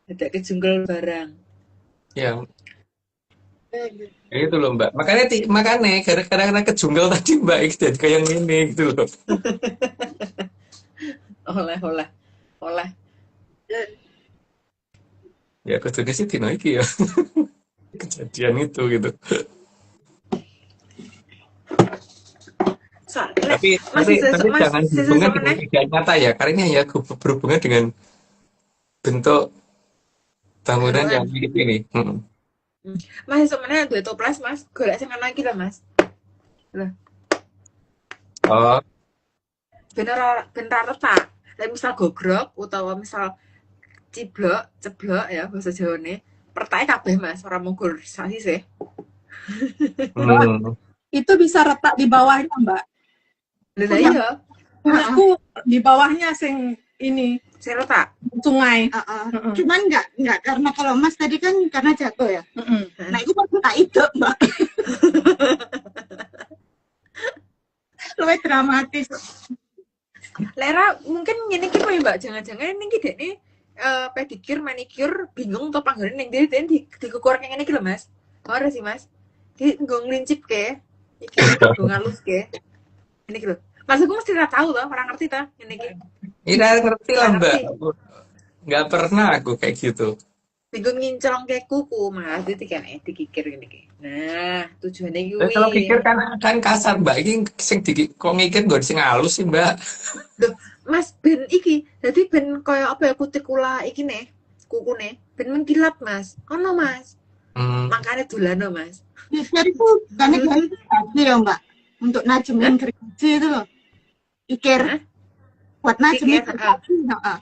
ada kejungkel barang. Ya, itu loh Mbak. Makanya karena kejungkel tadi Mbak jadi kayak yang ini gitu loh. Oleh. Ya kudune sih dino iki ya. Kejadian itu gitu. Tapi jangan berhubungan dengan keadaan nyata ya, karena ini hanya berhubungan dengan bentuk bangunan yang mirip ini. Mas sebenarnya duwe toples Mas, golek sing ana iki lho Mas. Oh, Bener retak. Lah misal gogrok utawa misal ceblok ya bahasa Jawane. Pertake kabeh Mas, ora munggur sak sisih. Itu bisa retak di bawahnya, Mbak. Lah iya, Aku di bawahnya sing ini sing retak. sungai. Cuman nggak karena kalau Mas tadi kan karena jatuh ya. Nah itu pas tak hidup Mbak. Lebih dramatis. Lera mungkin ngene iki kowe Mbak, jangan-jangan iki dekne pedikir, manikir bingung to panggone ning ndi dikukur kayak ngene iki lho Mas. Ora sih Mas. Ki nggo nglincip ke. Iki nggo ngalus ke. Ini gitu. Maksudku mesti udah tahu loh, orang ngerti ta ini iki. Ira ngerti lah Mbak. Nggak pernah aku kayak gitu. Bingung ngincelong kayak kuku, Mas. Itu kan dikikir gini iki. Nah, tujuannya iki. Kalau kikir kan kasar Mbak. Ini sing kok ngikir nggon sing halus sih Mbak. Loh, Mas ben iki, jadi ben koyo apa ya kutikula iki nih, kukune ben mengkilat Mas. Ono Mas. Makanya dolano Mas. Iker itu bukannya gergaji ya Mbak? Untuk najemin gergaji itu loh. Iker Hah? buat najemin Iker, gergaji. Heeh.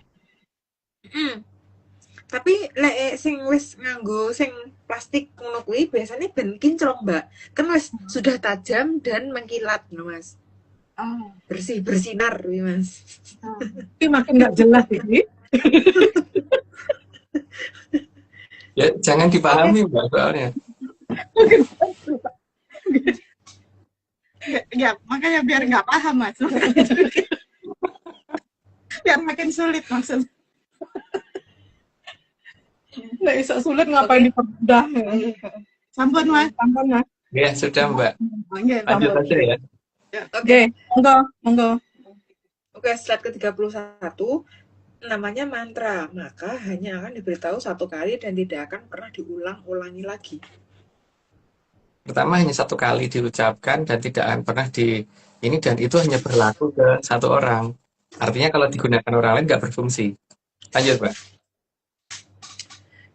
Tapi lek sing wis nganggo sing plastik ngono kuwi biasanya ben kinclong, Mbak. Kan wis sudah tajam dan mengkilat no, Mas. Oh, Bersinar kuwi, Mas. oh. Tapi makin nggak jelas ini. Ya, jangan dipahami, Mbak, soalnya. Ya, makanya biar nggak paham Mas. Biar makin sulit maksudnya. Nggak bisa sulit ngapain dipermudah. Sampun Mas. Sampun Mas. Ya, sudah, Mbak. Oke, Lanjut aja ya. Oke, monggo. Oke, slide ke-31 namanya mantra, maka hanya akan diberitahu satu kali dan tidak akan pernah diulang-ulangi lagi. Pertama hanya satu kali diucapkan dan tidak akan pernah ini, dan itu hanya berlaku ke satu orang. Artinya kalau digunakan orang lain nggak berfungsi. Lanjut, Mbak.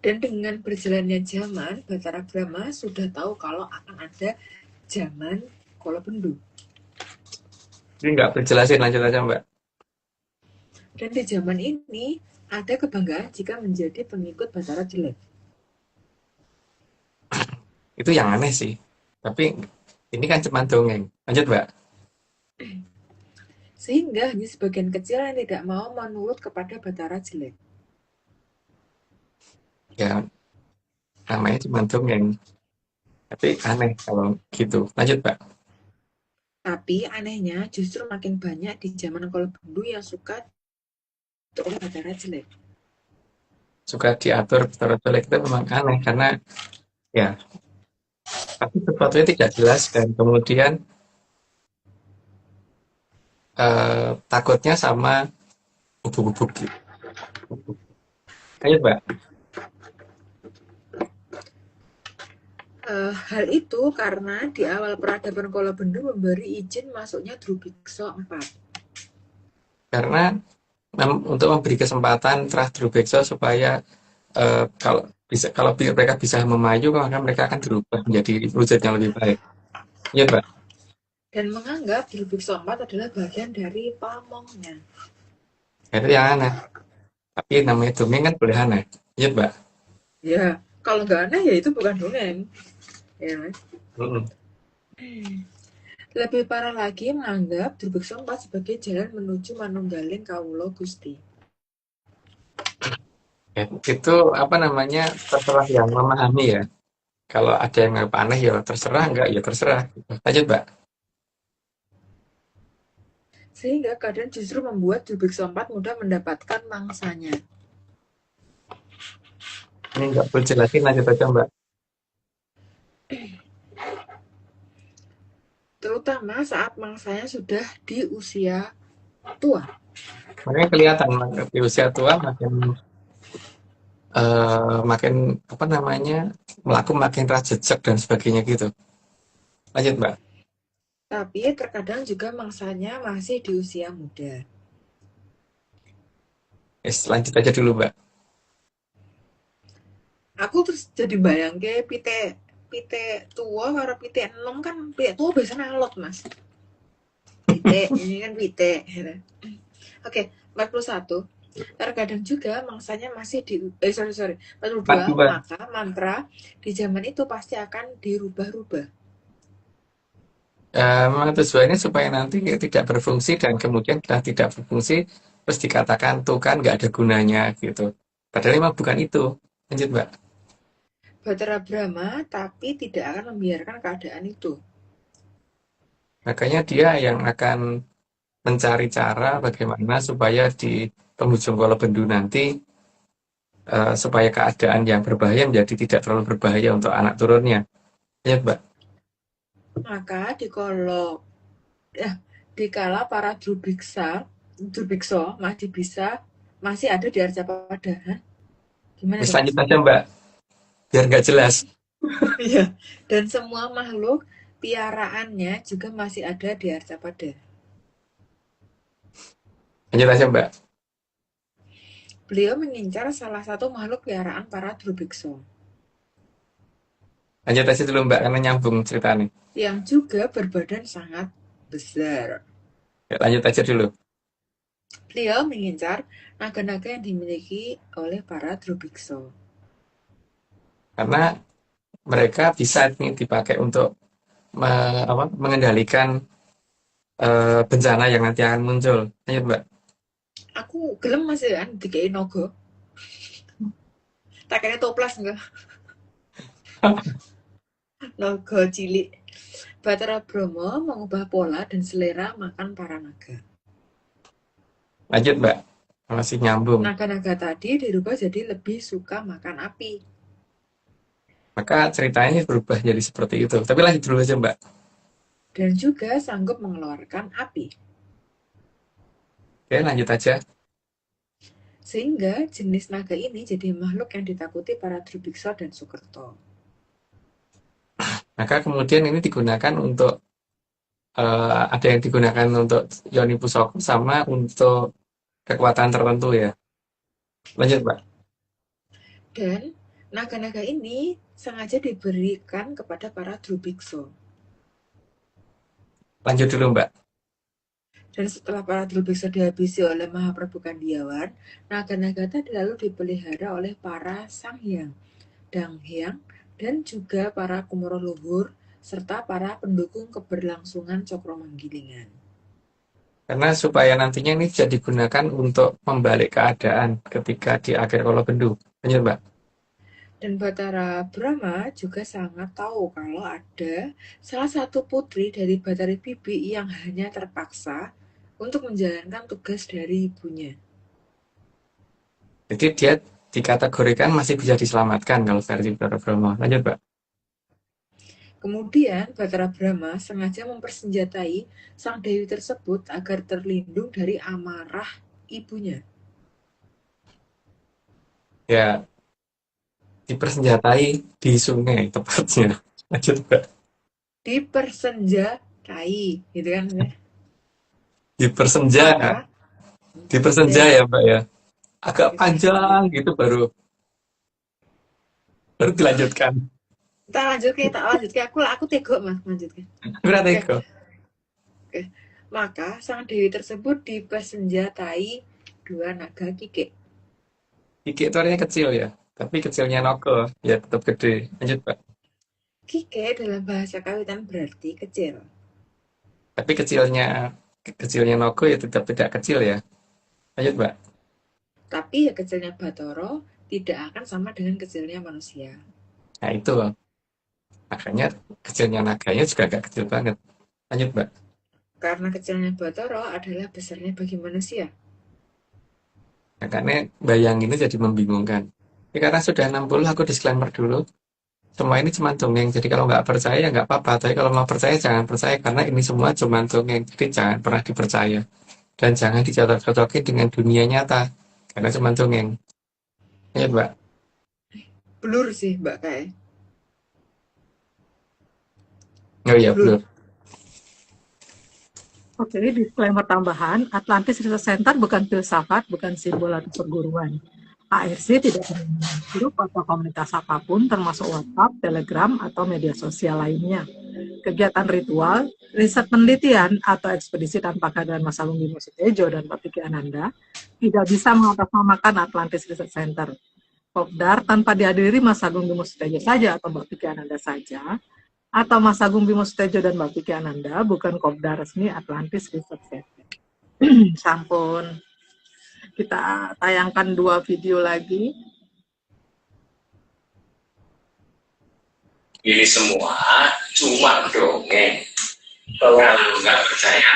Dan dengan berjalannya zaman, Batara Brahma sudah tahu kalau akan ada zaman Kolobendu. Ini nggak berjelasin, lanjut aja, Mbak. Dan di zaman ini ada kebanggaan jika menjadi pengikut Batara jelek. Itu yang aneh sih. Tapi ini kan cuma dongeng. Lanjut, Mbak. Sehingga hanya sebagian kecil yang tidak mau menurut kepada Batara jelek. Ya, namanya cuma dongeng. Tapi aneh kalau gitu. Lanjut, Mbak. Tapi anehnya justru makin banyak di zaman Kolobendu yang suka oleh Batara jelek. Suka diatur Batara jelek itu memang aneh karena ya tapi sesuatunya tidak jelas dan kemudian takutnya sama hubung-hubung gitu. Lanjut, Mbak. Hal itu karena di awal peradaban Kolobendu memberi izin masuknya Drubiksa 4. Karena untuk memberi kesempatan Trah Drubeksa supaya kalau mereka bisa memaju, maka mereka akan berubah menjadi wujud yang lebih baik. Iya, Mbak. Dan menganggap Drubiksa 4 adalah bagian dari pamongnya. Itu yang aneh. Tapi namanya dongeng kan boleh aneh. Iya, Mbak. Ya, kalau nggak aneh ya itu bukan dongeng. Ya, Mas. Lebih parah lagi menganggap Drubiksa 4 sebagai jalan menuju Manunggaling Kawula Gusti. Ya, itu apa namanya, terserah yang memahami ya. Kalau ada yang nggak aneh ya terserah, enggak ya terserah. Lanjut, Mbak. Sehingga keadaan justru membuat Drubiksa 4 mudah mendapatkan mangsanya. Ini nggak boleh jelasin, lanjut aja, Mbak. Terutama saat mangsanya sudah di usia tua. Makanya kelihatan di usia tua makin apa namanya, makin rajecek dan sebagainya gitu. Lanjut, Mbak. Tapi terkadang juga mangsanya masih di usia muda. Lanjut aja dulu, Mbak. Aku terus jadi bayang ke pite tua karo pite enom kan pite tua biasanya alot, Mas. Pite ini kan pite. Oke, 41. Terkadang juga mangsanya masih di 42. Maka mantra di zaman itu pasti akan dirubah-rubah. Memang tujuannya supaya nanti tidak berfungsi dan kemudian sudah tidak berfungsi terus dikatakan tuh kan nggak ada gunanya gitu. Padahal memang bukan itu. Lanjut, Mbak. Batara Brahma tapi tidak akan membiarkan keadaan itu. Makanya dia yang akan mencari cara bagaimana supaya di penghujung Kolobendu nanti supaya keadaan yang berbahaya menjadi tidak terlalu berbahaya untuk anak turunnya. Lanjut, Mbak. Maka dikala para Drubiksa masih ada di Arcapada. Gimana? Bisa lanjut aja, Mbak. Biar nggak jelas. Iya. Dan semua makhluk piaraannya juga masih ada di Arcapada. Lanjut aja, Mbak. Beliau mengincar salah satu makhluk piaraan para Drubiksa. Lanjut aja dulu Mbak, karena nyambung ceritanya. yang juga berbadan sangat besar. Ya, lanjut aja dulu. Beliau mengincar naga-naga yang dimiliki oleh para Drubiksa. Karena mereka bisa nih dipakai untuk mengendalikan bencana yang nanti akan muncul. Lanjut Mbak. Aku gelem Mas ya dikei naga. Tak kira toples enggak? Naga cilik. Batara Brahma mengubah pola dan selera makan para naga. Lanjut Mbak. Masih nyambung. Naga-naga tadi dirubah jadi lebih suka makan api. Maka ceritanya berubah jadi seperti itu. Tapi lanjut dulu aja Mbak. Dan juga sanggup mengeluarkan api. Oke, lanjut aja. Sehingga jenis naga ini jadi makhluk yang ditakuti para Drubiksa dan Sukerto. Maka kemudian ini digunakan untuk ada yang digunakan untuk Yoni Pusoko sama untuk kekuatan tertentu ya. Lanjut Mbak. Dan naga-naga ini sengaja diberikan kepada para Drubiksa. Lanjut dulu Mbak. Dan setelah para Drubiksa dihabisi oleh Mahaprabhu Kandiawan, naga-naga tadi lalu dipelihara oleh para Sanghyang, Danghyang, dan juga para Kumara Luhur, serta para pendukung keberlangsungan Cokromanggilingan. Karena supaya nantinya ini bisa digunakan untuk membalik keadaan ketika di akhir Kala Bendu. Lanjut Mbak. Dan Batara Brahma juga sangat tahu kalau ada salah satu putri dari Batari Bibi yang hanya terpaksa untuk menjalankan tugas dari ibunya. Jadi dia dikategorikan masih bisa diselamatkan kalau versi Batara Brahma. Lanjut Mbak. Kemudian Batara Brahma sengaja mempersenjatai sang dewi tersebut agar terlindung dari amarah ibunya. Ya, dipersenjatai di sungai tepatnya. Lanjut Mbak. Dipersenjatai, gitu kan ya? Dipersenja. Maka, Dipersenja ya Mbak ya. Agak panjang gitu baru dilanjutkan. tak lanjutkan. Aku tegok mas, lanjutkan. Berarti Oke. Maka sang dewi tersebut dipersenjatai 2 naga kikik. Kiki itu artinya kecil ya, tapi kecilnya Noko ya tetap gede. Lanjut Mbak. Kikik dalam bahasa kawitan berarti kecil. Tapi kecilnya Noko ya tetap tidak kecil ya. Lanjut Mbak. Tapi ya kecilnya Batara tidak akan sama dengan kecilnya manusia. Nah itu makanya kecilnya naganya juga agak kecil banget. Lanjut Mbak. Karena kecilnya Batara adalah besarnya bagi manusia. Makanya bayanginnya jadi membingungkan. Ini karena sudah 60 aku disclaimer dulu. Semua ini cuma dongeng, jadi kalau nggak percaya ya nggak apa-apa. Tapi kalau mau percaya jangan percaya karena ini semua cuma dongeng. Jadi jangan pernah dipercaya. Dan jangan dicocok-cocokin dengan dunia nyata. Karena cuma dongeng. Lanjut Mbak. Blur sih Mbak Kai. Oh iya, Blur. belum. Oke, disclaimer tambahan, Atlantis Research Center bukan filsafat, bukan simbol atau perguruan. ARC tidak menerima grup atau komunitas apapun, termasuk WhatsApp, Telegram, atau media sosial lainnya. Kegiatan ritual, riset penelitian, atau ekspedisi tanpa kehadiran Mas Agung Bimo Sutejo dan Pak Vicky Ananda tidak bisa mengatasnamakan Atlantis Research Center. Kopdar tanpa dihadiri Mas Agung Bimo Sutejo saja atau Mbak Vicky Ananda saja, atau Mas Agung Bimo Sutejo dan Mbak Vicky Ananda bukan kopdar resmi Atlantis Research Center. Sampun. Kita tayangkan 2 video lagi. Ini semua cuma dongeng. Kalau nggak percaya,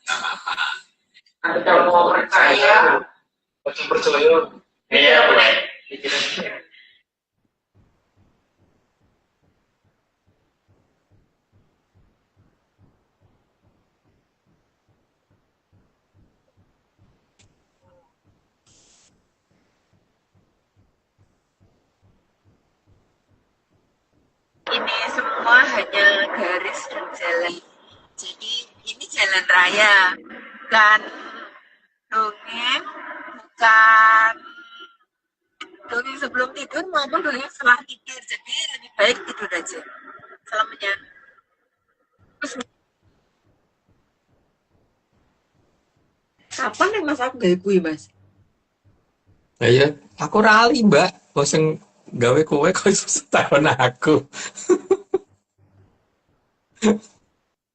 nggak apa-apa. Tapi kalau mau percaya, Percaya. Iya, boleh. ini semua hanya garis dan jalan. Jadi ini jalan raya, bukan dongeng, bukan dongeng sebelum tidur maupun dongeng setelah tidur. Jadi lebih baik tidur aja. Salam menyapa. Kapan nih Mas aku gawe kuwi, Mas? Nah ya, aku rali mbak, bosen gawe kue kok iso setahun aku.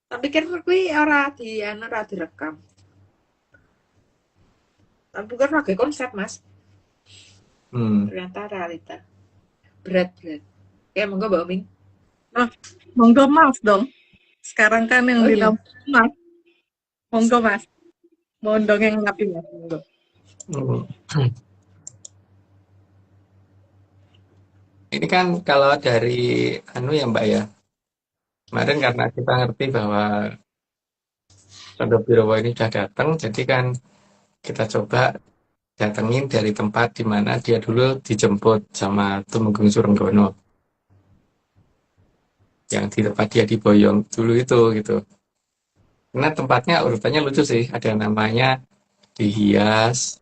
Tak pikir kuwi ora direkam. Tak pikir ora gawe konsep, Mas. Hmm. Ternyata realita. Berat. Ya, monggo Mbak Oming. Monggo Mas dong. Sekarang kan yang Oh di iya. Mas. Monggo Mas. Mau dongeng ngapain Mas? Monggo. Hmm. Ini kan kalau dari ya mbak ya, kemarin karena kita ngerti bahwa Condro Birowo ini sudah datang, jadi kan kita coba datengin dari tempat di mana dia dulu dijemput sama Tumenggung Surenggono, yang di tempat dia diboyong dulu itu gitu. Karena tempatnya urutannya lucu sih, ada namanya Dihias,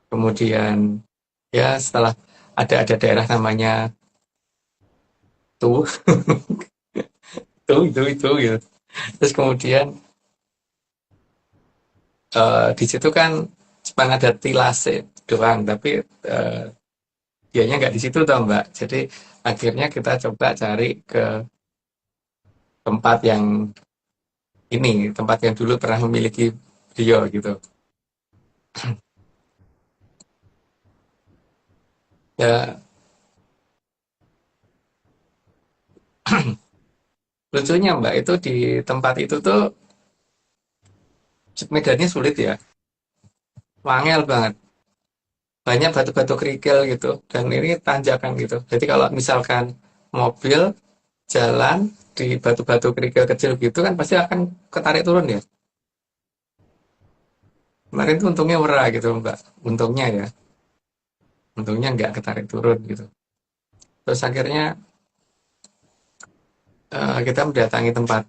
kemudian ya setelah ada daerah namanya tuh itu gitu. Terus kemudian di situ kan cuma ada tilase doang, tapi dianya nggak di situ toh mbak. Jadi akhirnya kita coba cari ke tempat yang tempat yang dulu pernah memiliki beliau gitu. Ya lucunya mbak itu di tempat itu tuh medannya sulit ya, wangel banget, banyak batu-batu kerikil gitu, dan ini tanjakan gitu. Jadi kalau misalkan mobil jalan di batu-batu kerikil kecil gitu kan pasti akan ketarik turun ya. Kemarin tuh untungnya merah gitu mbak, untungnya nggak ketarik turun gitu. Terus akhirnya kita mendatangi tempat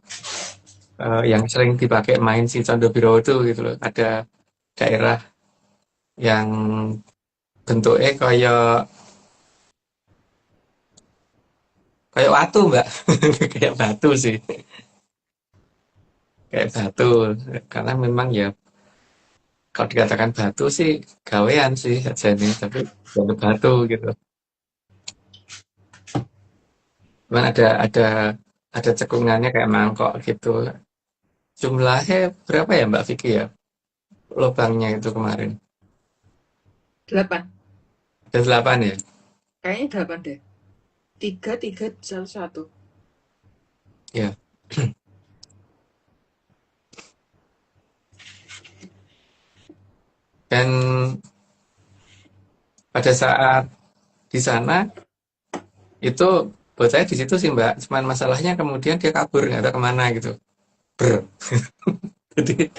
yang sering dipakai main si Condro Birowo itu gitu loh. Ada daerah yang bentuknya kayak watu mbak, kayak batu sih, kayak batu. Karena memang ya kalau dikatakan batu sih gawean sih aja nih, tapi bukan batu gitu. Cuman ada cekungannya kayak mangkok gitu. Jumlahnya berapa ya Mbak Vicky ya? Lubangnya itu kemarin. 8. Ada 8 ya? Kayaknya 8 deh. 3, 3, 1. Ya. Dan pada saat di sana itu buat saya di situ sih Mbak. Cuman masalahnya kemudian dia kabur nggak tahu kemana gitu. Jadi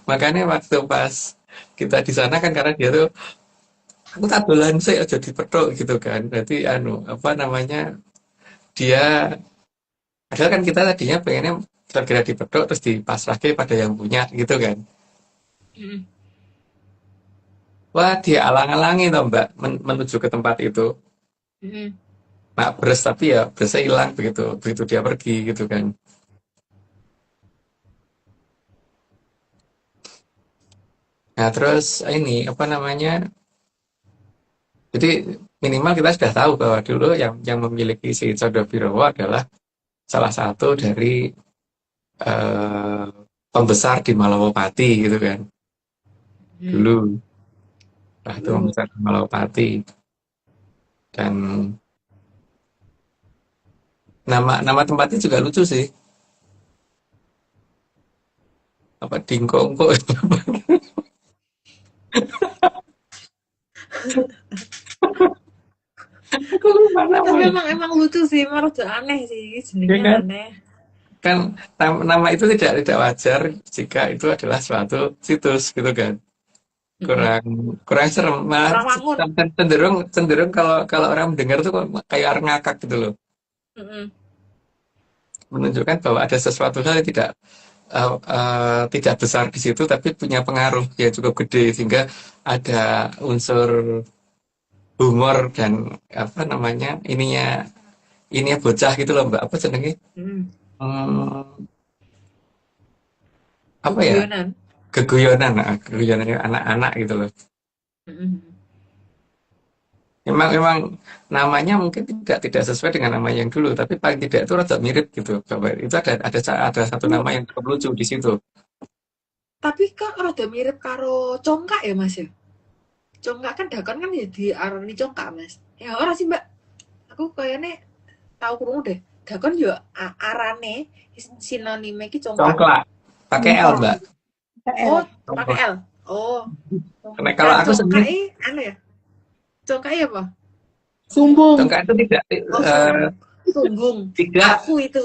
makanya waktu pas kita di sana kan karena dia tuh aku tak dolan sih aja dipethuk gitu kan. Berarti apa namanya dia padahal kan kita tadinya pengennya segera dipethuk terus dipasrahke pada yang punya gitu kan. Wah, dia alang-alangi toh Mbak menuju ke tempat itu. Nak beres tapi ya beresnya hilang begitu dia pergi gitu kan. Nah, terus ini apa namanya? Jadi minimal kita sudah tahu bahwa dulu yang memiliki si Condro Birowo adalah salah satu dari pembesar di Malawapati gitu kan. Dulu. Nah, itu pembesar di Malawapati. Dan nama tempatnya juga lucu sih. Apa Dingkongko. Aku lupa Tapi namanya. emang lucu sih, menurut aneh sih, Ya jenengnya kan? aneh. Kan nama itu tidak wajar jika itu adalah suatu situs gitu kan. Kurang serem, malah Rawangun. cenderung kalau orang mendengar tuh kok kayak orang ngakak gitu loh. Menunjukkan bahwa ada sesuatu hal yang tidak besar di situ tapi punya pengaruh yang cukup gede sehingga ada unsur humor dan apa namanya ini ya bocah gitu loh Mbak, apa jenenge? Hmm. Hmm, apa ya? Guyonan. Keguyonan anak-anak gitu loh. Hmm. Memang namanya mungkin tidak sesuai dengan nama yang dulu, tapi paling tidak itu rada mirip gitu. Bapak. Itu ada satu nama yang cukup lucu di situ. Tapi kok rada mirip karo congkak ya Mas ya? Congkak kan dakon kan ya diarani congkak Mas. Ya ora sih Mbak. Aku kayaknya tahu krungu deh. Dakon yo arane sinonime ki congkak. Congklak, pakai L Mbak. Oh, KL. pakai L. Oh, Karena kalau aku congkak sendiri, anu ya? Congkak apa? Sumbung. congklak itu tidak Oh, sunggung. tidak Aku itu.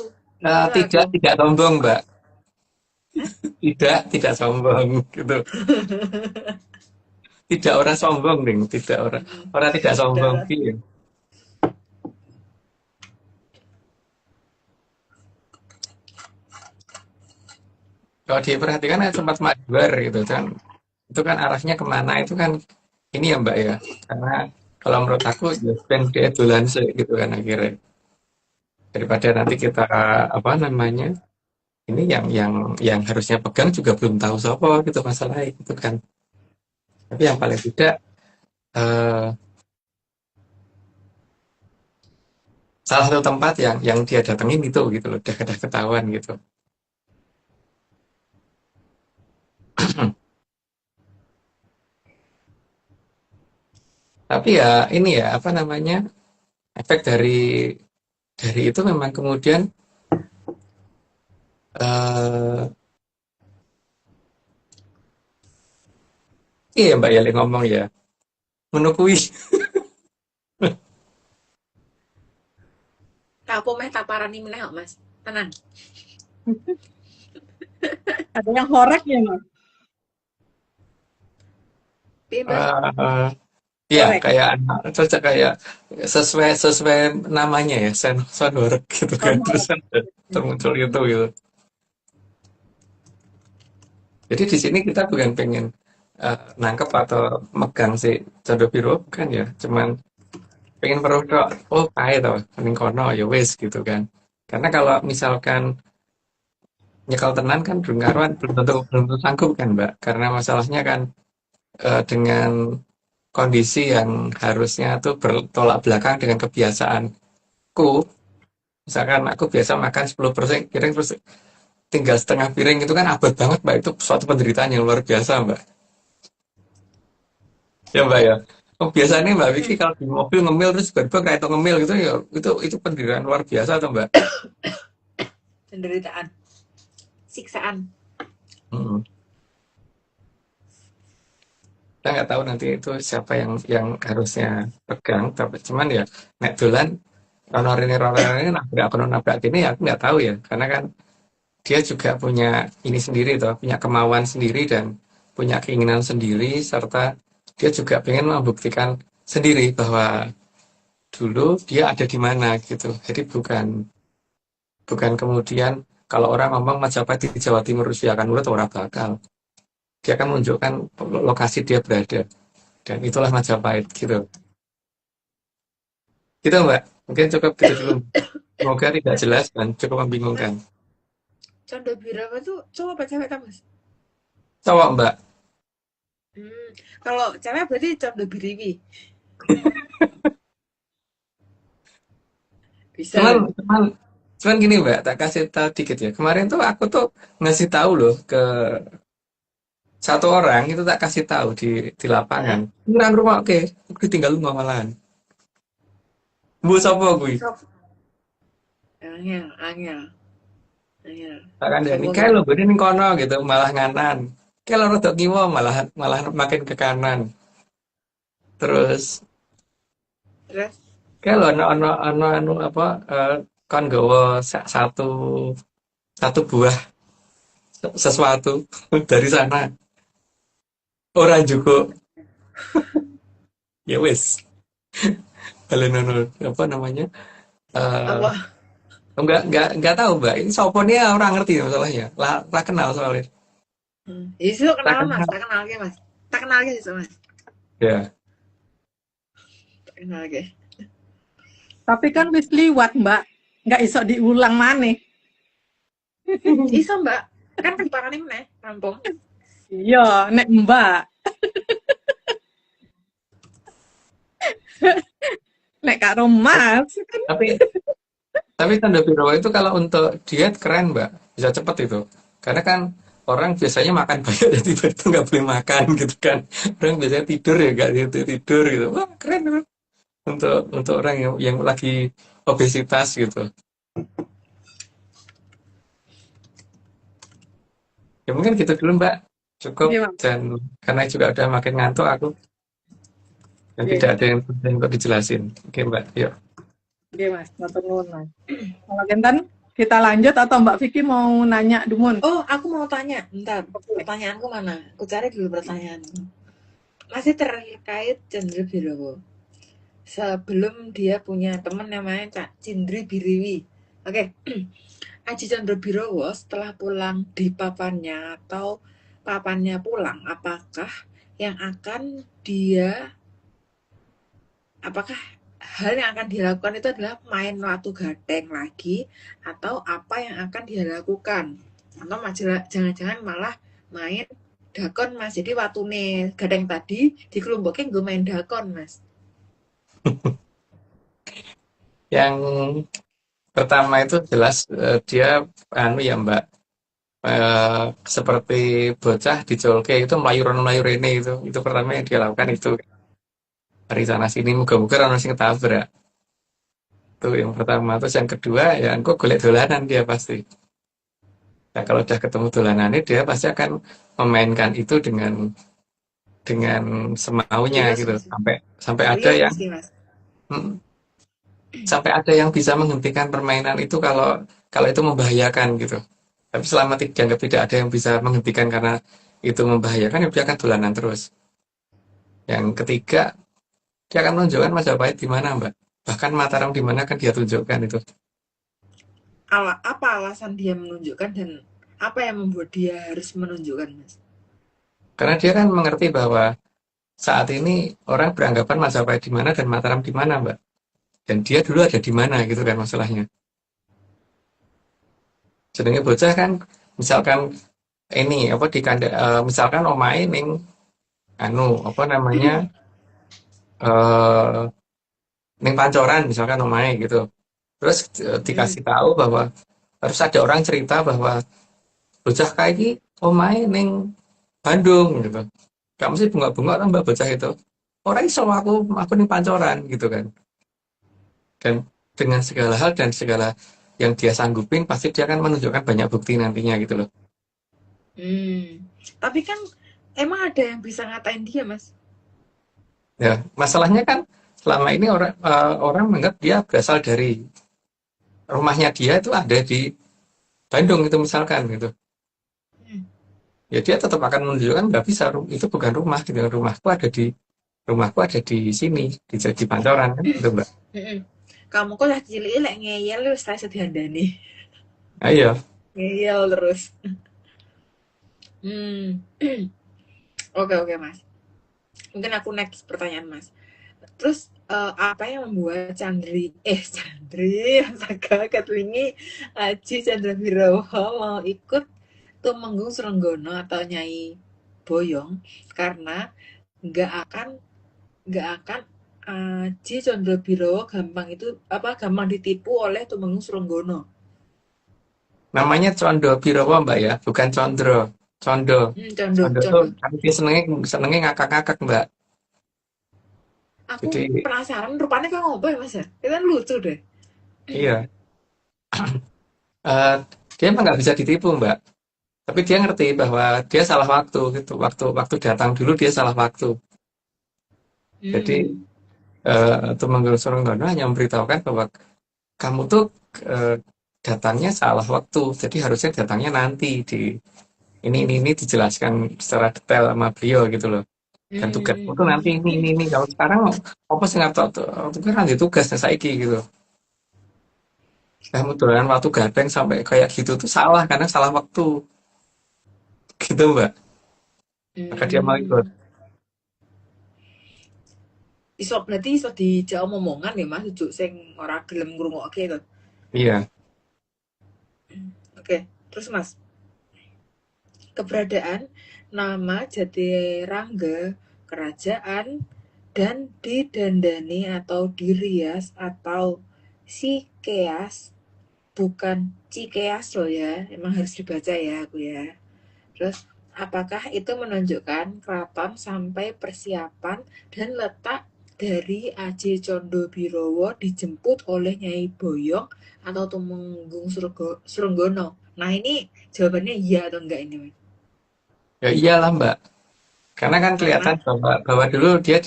tidak sombong Mbak. Tidak sombong gitu. Tidak orang sombong ding, tidak orang tidak sombong gitu. Kalau diperhatikan kan sempat mabar gitu kan. Itu kan arahnya kemana itu kan ini ya Mbak ya. Karena kalau menurut aku ya ben dia dolan sih gitu kan akhirnya. Daripada nanti kita apa namanya? Ini yang harusnya pegang juga belum tahu siapa gitu masalah itu kan. Tapi yang paling tidak eh, salah satu tempat yang dia datengin itu gitu loh, udah ketahuan gitu. Tapi ya ini ya apa namanya? Efek dari itu memang kemudian eh iya Mbak Yali ngomong ya, menukui. Kapo meh tak parani meneh kok Mas. Tenang. Ada yang horek ya, Mas? Piye Mas? Iya Korek. kayak terus kayak sesuai namanya ya soundwork gitu kan terus ada termuncul itu gitu. Jadi di sini kita bukan pengen nangkep atau megang si Condro Biru bukan ya, cuman pengen merodok oh kae to ning kono ya wis gitu kan. Karena kalau misalkan nyekal tenan kan belum tentu sanggup kan Mbak, karena masalahnya kan dengan kondisi yang harusnya tuh bertolak belakang dengan kebiasaanku. Misalkan aku biasa makan 10% piring terus tinggal setengah piring itu kan abot banget Mbak, itu suatu penderitaan yang luar biasa Mbak. Ya Mbak ya. Oh, biasanya Mbak Vicky kalau di mobil ngemil terus tiba-tiba kayak itu ngemil gitu ya itu penderitaan luar biasa tuh Mbak. Penderitaan. Siksaan. Hmm. Kita nggak tahu nanti itu siapa yang harusnya pegang, tapi cuman ya nek dolan rono ini nabrak ini ya aku nggak tahu ya, karena kan dia juga punya ini sendiri toh, punya kemauan sendiri dan punya keinginan sendiri serta dia juga pengen membuktikan sendiri bahwa dulu dia ada di mana gitu. Jadi bukan kemudian kalau orang ngomong Majapahit di Jawa Timur usia akan menurut orang bakal. Dia akan menunjukkan lokasi dia berada dan itulah Majapahit gitu. Gitu Mbak. Mungkin cukup gitu dulu. Semoga tidak jelas dan cukup membingungkan. Condro Biru apa tuh cowok apa cewek ta Mas? Cowok Mbak. Kalau cewek berarti Condro Biriwi. Bisa. Cuman gini Mbak, tak kasih tahu dikit ya. Kemarin tuh aku tuh ngasih tahu loh ke satu orang itu tak kasih tahu di lapangan. Nang rumah oke, aku tinggal lu malahan. Bu sapa kuwi? Angel, angel. Angel. Tak kandhani kae lho bene ning kono gitu, malah nganan. Kae lho rada kiwa malah makin ke kanan. Terus Terus kae lho ana anu apa kon nggawa satu buah sesuatu dari sana. Orang juga ya wes. Balenono apa namanya? Eh apa? enggak tahu Mbak. Ini sopo nih orang ngerti masalahnya. Lah kenal soalnya. Isu Tak kenal Mas, kenal. tak kenal ke Mas. Tak kenal ke isu Mas. Ya. Tak kenal ke. Tapi kan wis liwat, Mbak. Nggak iso diulang maneh. Iso Mbak, kan diparani meneh, rampung. Iya, nek Mbak. Nek karo Mas kan Tapi Canda Biro itu kalau untuk diet keren Mbak, bisa cepet itu. Karena kan orang biasanya makan banyak dan tiba-tiba nggak boleh makan gitu kan. Orang biasanya tidur ya nggak tidur gitu. Wah keren kan? Untuk orang yang lagi obesitas gitu. Ya mungkin gitu dulu Mbak. Cukup gimana? dan karena juga udah makin ngantuk aku dan Oke, tidak ada yang penting untuk dijelasin. Oke Mbak, yuk. oke Mas, matur nuwun Mas. Kalau Genten kita lanjut atau Mbak Vicky mau nanya dumun? Oh, aku mau tanya, bentar. Pertanyaanku mana? Aku cari dulu pertanyaanku. Masih terkait Chandra Birowo. Sebelum dia punya teman namanya Cak Cindri Biriwi. Oke. Aji Chandra Birowo setelah pulang di papannya atau papannya pulang, apakah hal yang akan dilakukan itu adalah main watu gadeng lagi atau apa yang akan dia lakukan? Atau jangan-jangan malah main dakon Mas. Jadi watune gadeng tadi dikelumpukin gue main dakon Mas. Yang pertama itu jelas dia ya Mbak, seperti bocah di Jolke itu melayu rene itu pertama yang dia lakukan itu dari sana sini muga-muga orang sing ketabrak itu yang pertama. Terus yang kedua ya engko golek dolanan dia pasti. Nah kalau udah ketemu dolanannya dia pasti akan memainkan itu dengan semaunya Serius gitu Mas. sampai ada Serius yang mesti Mas. sampai ada yang bisa menghentikan permainan itu kalau itu membahayakan gitu. Tapi selama dianggap tidak ada yang bisa menghentikan karena itu membahayakan, ya dia akan dolanan terus. Yang ketiga, dia akan menunjukkan Majapahit di mana, Mbak. Bahkan Mataram di mana akan dia tunjukkan itu. Apa alasan dia menunjukkan dan apa yang membuat dia harus menunjukkan Mas? Karena dia kan mengerti bahwa saat ini orang beranggapan Majapahit di mana dan Mataram di mana, Mbak. Dan dia dulu ada di mana gitu kan masalahnya. Jenenge bocah kan misalkan ini apa misalkan omahe ning apa namanya ning Pancoran misalkan omahe gitu. Terus dikasih tahu bahwa harus ada orang cerita bahwa bocah kayak ini omahe ning Bandung gitu. Kamu sih bunga-bunga tambah bocah itu. Orang iso aku ning Pancoran gitu kan. Dan dengan segala hal dan segala yang dia sanggupin pasti dia akan menunjukkan banyak bukti nantinya gitu loh. Tapi kan emang ada yang bisa ngatain dia Mas? Ya, masalahnya kan selama ini orang menganggap dia berasal dari rumahnya dia itu ada di Bandung itu misalkan gitu. Ya dia tetap akan menunjukkan nggak bisa itu bukan rumah gitu. Rumahku ada di sini di Pancoran kan gitu Mbak. Kamu kok lah cilik lek ngeyel wis rasa diandani. Ayo. Ngeyel terus. Oke Mas. Mungkin aku next pertanyaan Mas. Terus apa yang membuat Chandri Saga Ketwingi Aji Chandra Birowo mau ikut Tumenggung Srenggono atau Nyai Boyong karena nggak akan Aji Chandra Birowo gampang ditipu oleh Tumenggung Srenggono. Namanya Condo Birowo Mbak ya, bukan Condro. Condo. Condo tuh dia senengnya ngakak-ngakak Mbak. Aku Jadi penasaran rupanya kok ngopo ya Mas ya? Itu kan lucu deh. iya. Dia emang nggak bisa ditipu Mbak. Tapi dia ngerti bahwa dia salah waktu gitu. Waktu datang dulu dia salah waktu. Jadi Tumenggung Srenggono hanya memberitahukan bahwa kamu tuh datangnya salah waktu. Jadi harusnya datangnya nanti ini dijelaskan secara detail sama beliau gitu loh. Dan tugasmu tuh nanti ini. Kalau sekarang apa sih nggak tahu itu kan nanti tugasnya saiki gitu. Kamu dolanan waktu gadeng sampai kayak gitu tuh salah karena salah waktu. Gitu Mbak. Maka dia mau ikut. berarti iso dijak omongan ya Mas, ujuk sing ora gelem ngrungokke to. Iya. Oke, terus Mas, keberadaan nama Jatirangga, kerajaan, dan didandani atau dirias atau Sikeas, bukan Cikeas loh ya, emang harus dibaca ya aku ya. Terus, apakah itu menunjukkan keraton sampai persiapan dan letak dari Aji Condobirowo dijemput oleh Nyai Boyong atau Tumenggung Surunggono? Nah ini jawabannya iya atau enggak ini, Mas? Ya iyalah Mbak. Karena kan kelihatan Karena bahwa dulu dia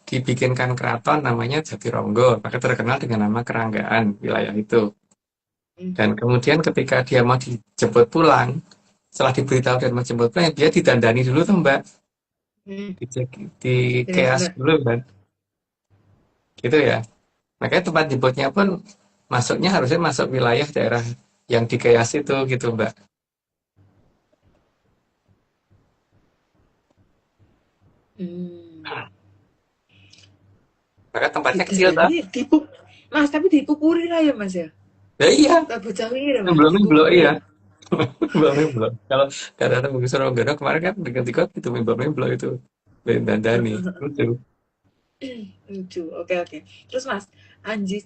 dibikinkan keraton namanya Jatironggo, maka terkenal dengan nama keranggaan wilayah itu. hmm, Dan kemudian ketika dia mau dijemput pulang, setelah diberitahu dan mau jemput pulang, dia didandani dulu tuh Mbak, hmm, di keas benar-benar. dulu kan, gitu ya. Makanya tempat jemputnya pun masuknya harusnya masuk wilayah daerah yang di keas itu gitu Mbak. Hmm. Maka tempatnya kecil Didandani tuh. Mas, tapi dipupuri lah ya Mas ya. Ya iya, Tak bocah wingi Mas, belum dipupuri. iya. Belum. Kalau ada Bung Surabaya kemarin kan dekat-dekat itu belum itu. Dandani. Lucu. Lucu. Oke. Terus Mas, Anji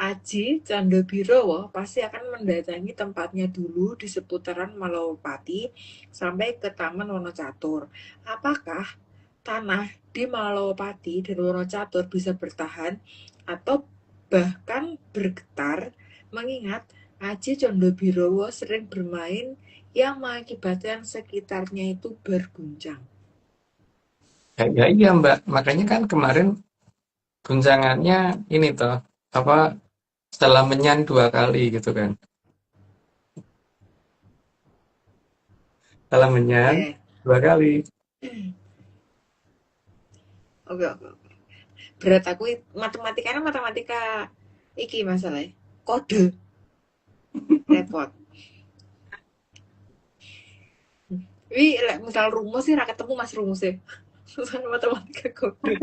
Aji Candobirowo pasti akan mendatangi tempatnya dulu di seputaran Malawapati sampai ke Taman Wonocatur. Apakah tanah di Malawapati dan Wonocatur bisa bertahan atau bahkan bergetar mengingat Aji Condobirowo sering bermain yang mengakibatkan sekitarnya itu berguncang? Ya iya Mbak, makanya kan kemarin guncangannya ini toh apa setelah menyan 2 kali gitu kan. Setelah menyan Oke, 2 kali. oke. Berat aku matematikanya matematika iki masalahnya. Kode repot. Wih, misal rumus sih ra ketemu Mas rumusnya. Susah matematika kode.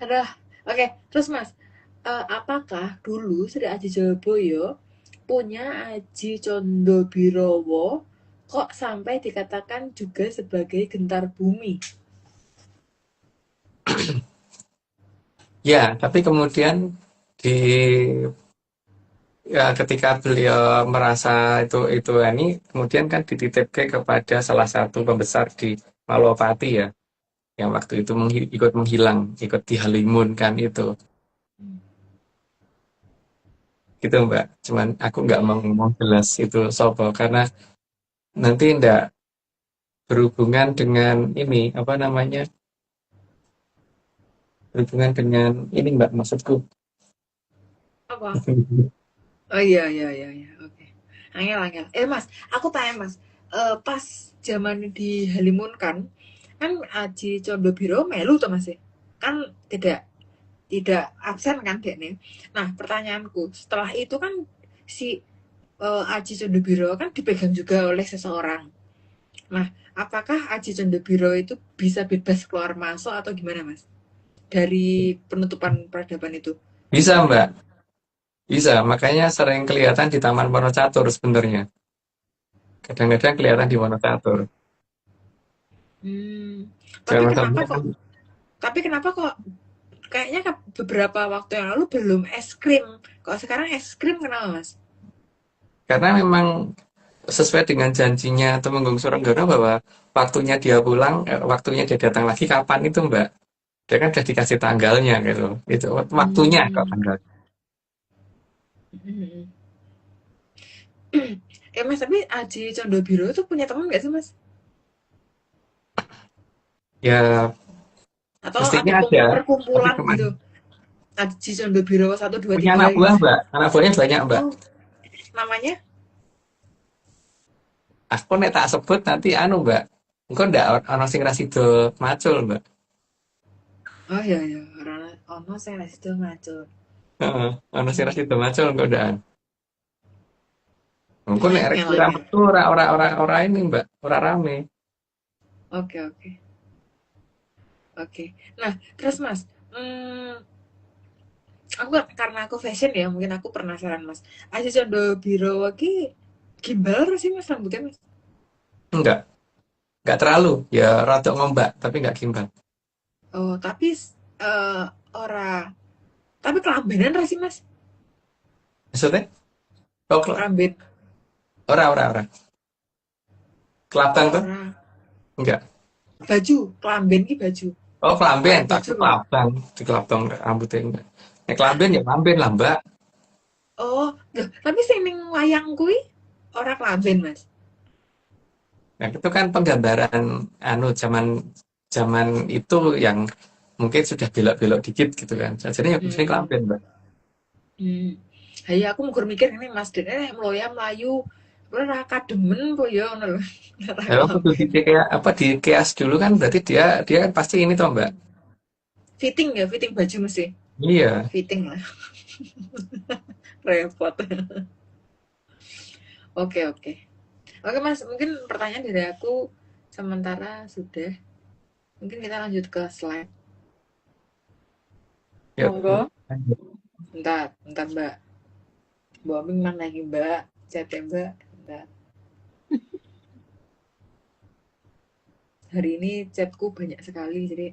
Aduh. Oke, terus Mas, apakah dulu Sri Aji Jayaboyo punya Aji Condobirowo kok sampai dikatakan juga sebagai gentar bumi? Ya, tapi kemudian di ya ketika beliau merasa itu ini kemudian kan dititipkan kepada salah satu pembesar di Malopati ya, yang waktu itu ikut menghilang, ikut dihalimunkan itu. Gitu Mbak. Cuman aku nggak mau Hmm. ngomong jelas itu sopo karena nanti ndak berhubungan dengan ini apa namanya berhubungan dengan ini Mbak maksudku. Apa? Oh iya. Oke. Angel. Mas, aku tanya Mas, pas zaman di Halimun kan Aji Condobiro melu tuh Mas ya? Kan tidak absen kan dek nih. Nah pertanyaanku setelah itu kan si Aji Condobiro kan dipegang juga oleh seseorang. Nah apakah Aji Condobiro itu bisa bebas keluar masuk atau gimana Mas? Dari penutupan peradaban itu? Bisa Mbak, bisa. Makanya sering kelihatan di Taman Wonocatur sebenarnya. Kadang-kadang kelihatan di Wonocatur. Hmm. Tapi Jangan kenapa sampai kok? Tapi kenapa kok? Kayaknya beberapa waktu yang lalu belum es krim. Kalau sekarang es krim kenapa Mas? karena memang sesuai dengan janjinya Temenggung Surenggono bahwa waktunya dia pulang, waktunya dia datang lagi kapan itu Mbak. Dia kan udah dikasih tanggalnya gitu. Itu waktunya kok Hmm. tanggal. Hmm. Mas, tapi Aji Condobiro itu punya teman nggak sih Mas? Ya Atau mestinya ada ada, tapi perkumpulan kemana? gitu? Aji Condobiro 1, 2, Punya 3 anak gitu. buah Mbak, anak buahnya banyak Mbak. Oh, namanya? Aku nek tak sebut nanti anu Mbak. Engko ndak ono sing rasido macul Mbak. Oh iya. Ono saya ngasih tuh ngacur. Heeh, ono sing rasido macul engko ndak. Engko nek rek kira Angel. metu ora ini Mbak, ora rame. Oke. Oke. Nah, terus Mas, karena aku fashion ya, mungkin aku penasaran Mas. Aja condo biro ki gimbal sih Mas rambutnya Mas. Enggak terlalu. Ya rada ngombak, tapi enggak gimbal. Oh, tapi ora. Tapi kelambenan ra sih Mas? Maksudnya? Oh, Kelamben. ora. Kelabang Oh, tuh? ora. Enggak. Baju, kelamben ki baju. Oh, kelamben. Kayak Tak baju loh. kelabang. Di kelabang rambutnya enggak. Kelamben ya kelamben lah, Mbak. Oh, loh, tapi sing ning wayang kuwi ora kelamben Mas. Nah, itu kan penggambaran zaman zaman itu yang mungkin sudah belok-belok dikit gitu kan. Jadi ya mesti Hmm. kelamben, Mbak. Hmm. Hayu aku mungkur mikir ini Mas Dene mloya mlayu ora kademen po ya ngono lho. Ora Ya, kudu kelamben. kayak apa di kias dulu kan berarti dia kan pasti ini toh, Mbak. Fitting ya, fitting baju mesti. Iya. Fitting lah. Repot. Oke, oke. Oke Mas, mungkin pertanyaan dari aku sementara sudah. Mungkin kita lanjut ke slide. Ya. Monggo. Bentar Mbak. Mbak Aming mana lagi Mbak? Chat ya Mbak. Bentar. Hari ini chatku banyak sekali jadi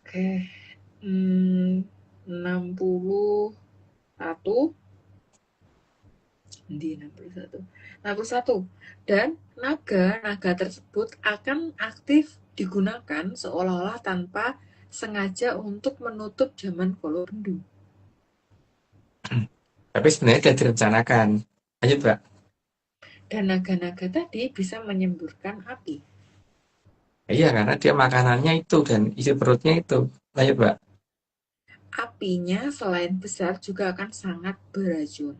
oke. 61 di 61 dan naga tersebut akan aktif digunakan seolah-olah tanpa sengaja untuk menutup zaman Kolo Bendu. Tapi sebenarnya sudah direncanakan. Lanjut, Mbak. Dan naga-naga tadi bisa menyemburkan api. Iya, karena dia makanannya itu dan isi perutnya itu. Lanjut, Mbak. Apinya selain besar juga akan sangat beracun.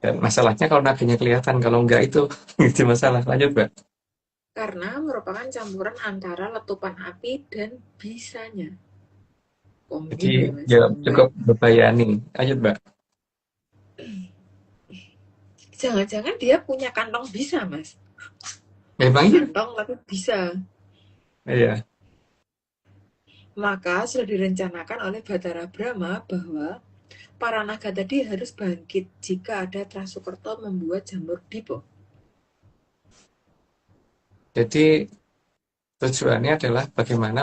Dan masalahnya kalau naganya kelihatan, kalau enggak itu itu masalah. Lanjut, Mbak. Karena merupakan campuran antara letupan api dan bisanya. Jadi Mungkin ya Mas. ya cukup membayani. Lanjut, Mbak. Jangan-jangan dia punya kantong bisa Mas. Memang iya. Kantong tapi bisa. Iya. Maka sudah direncanakan oleh Bathara Brahma bahwa para naga tadi harus bangkit jika ada Trasukerta membuat jamur dipo. Jadi tujuannya adalah bagaimana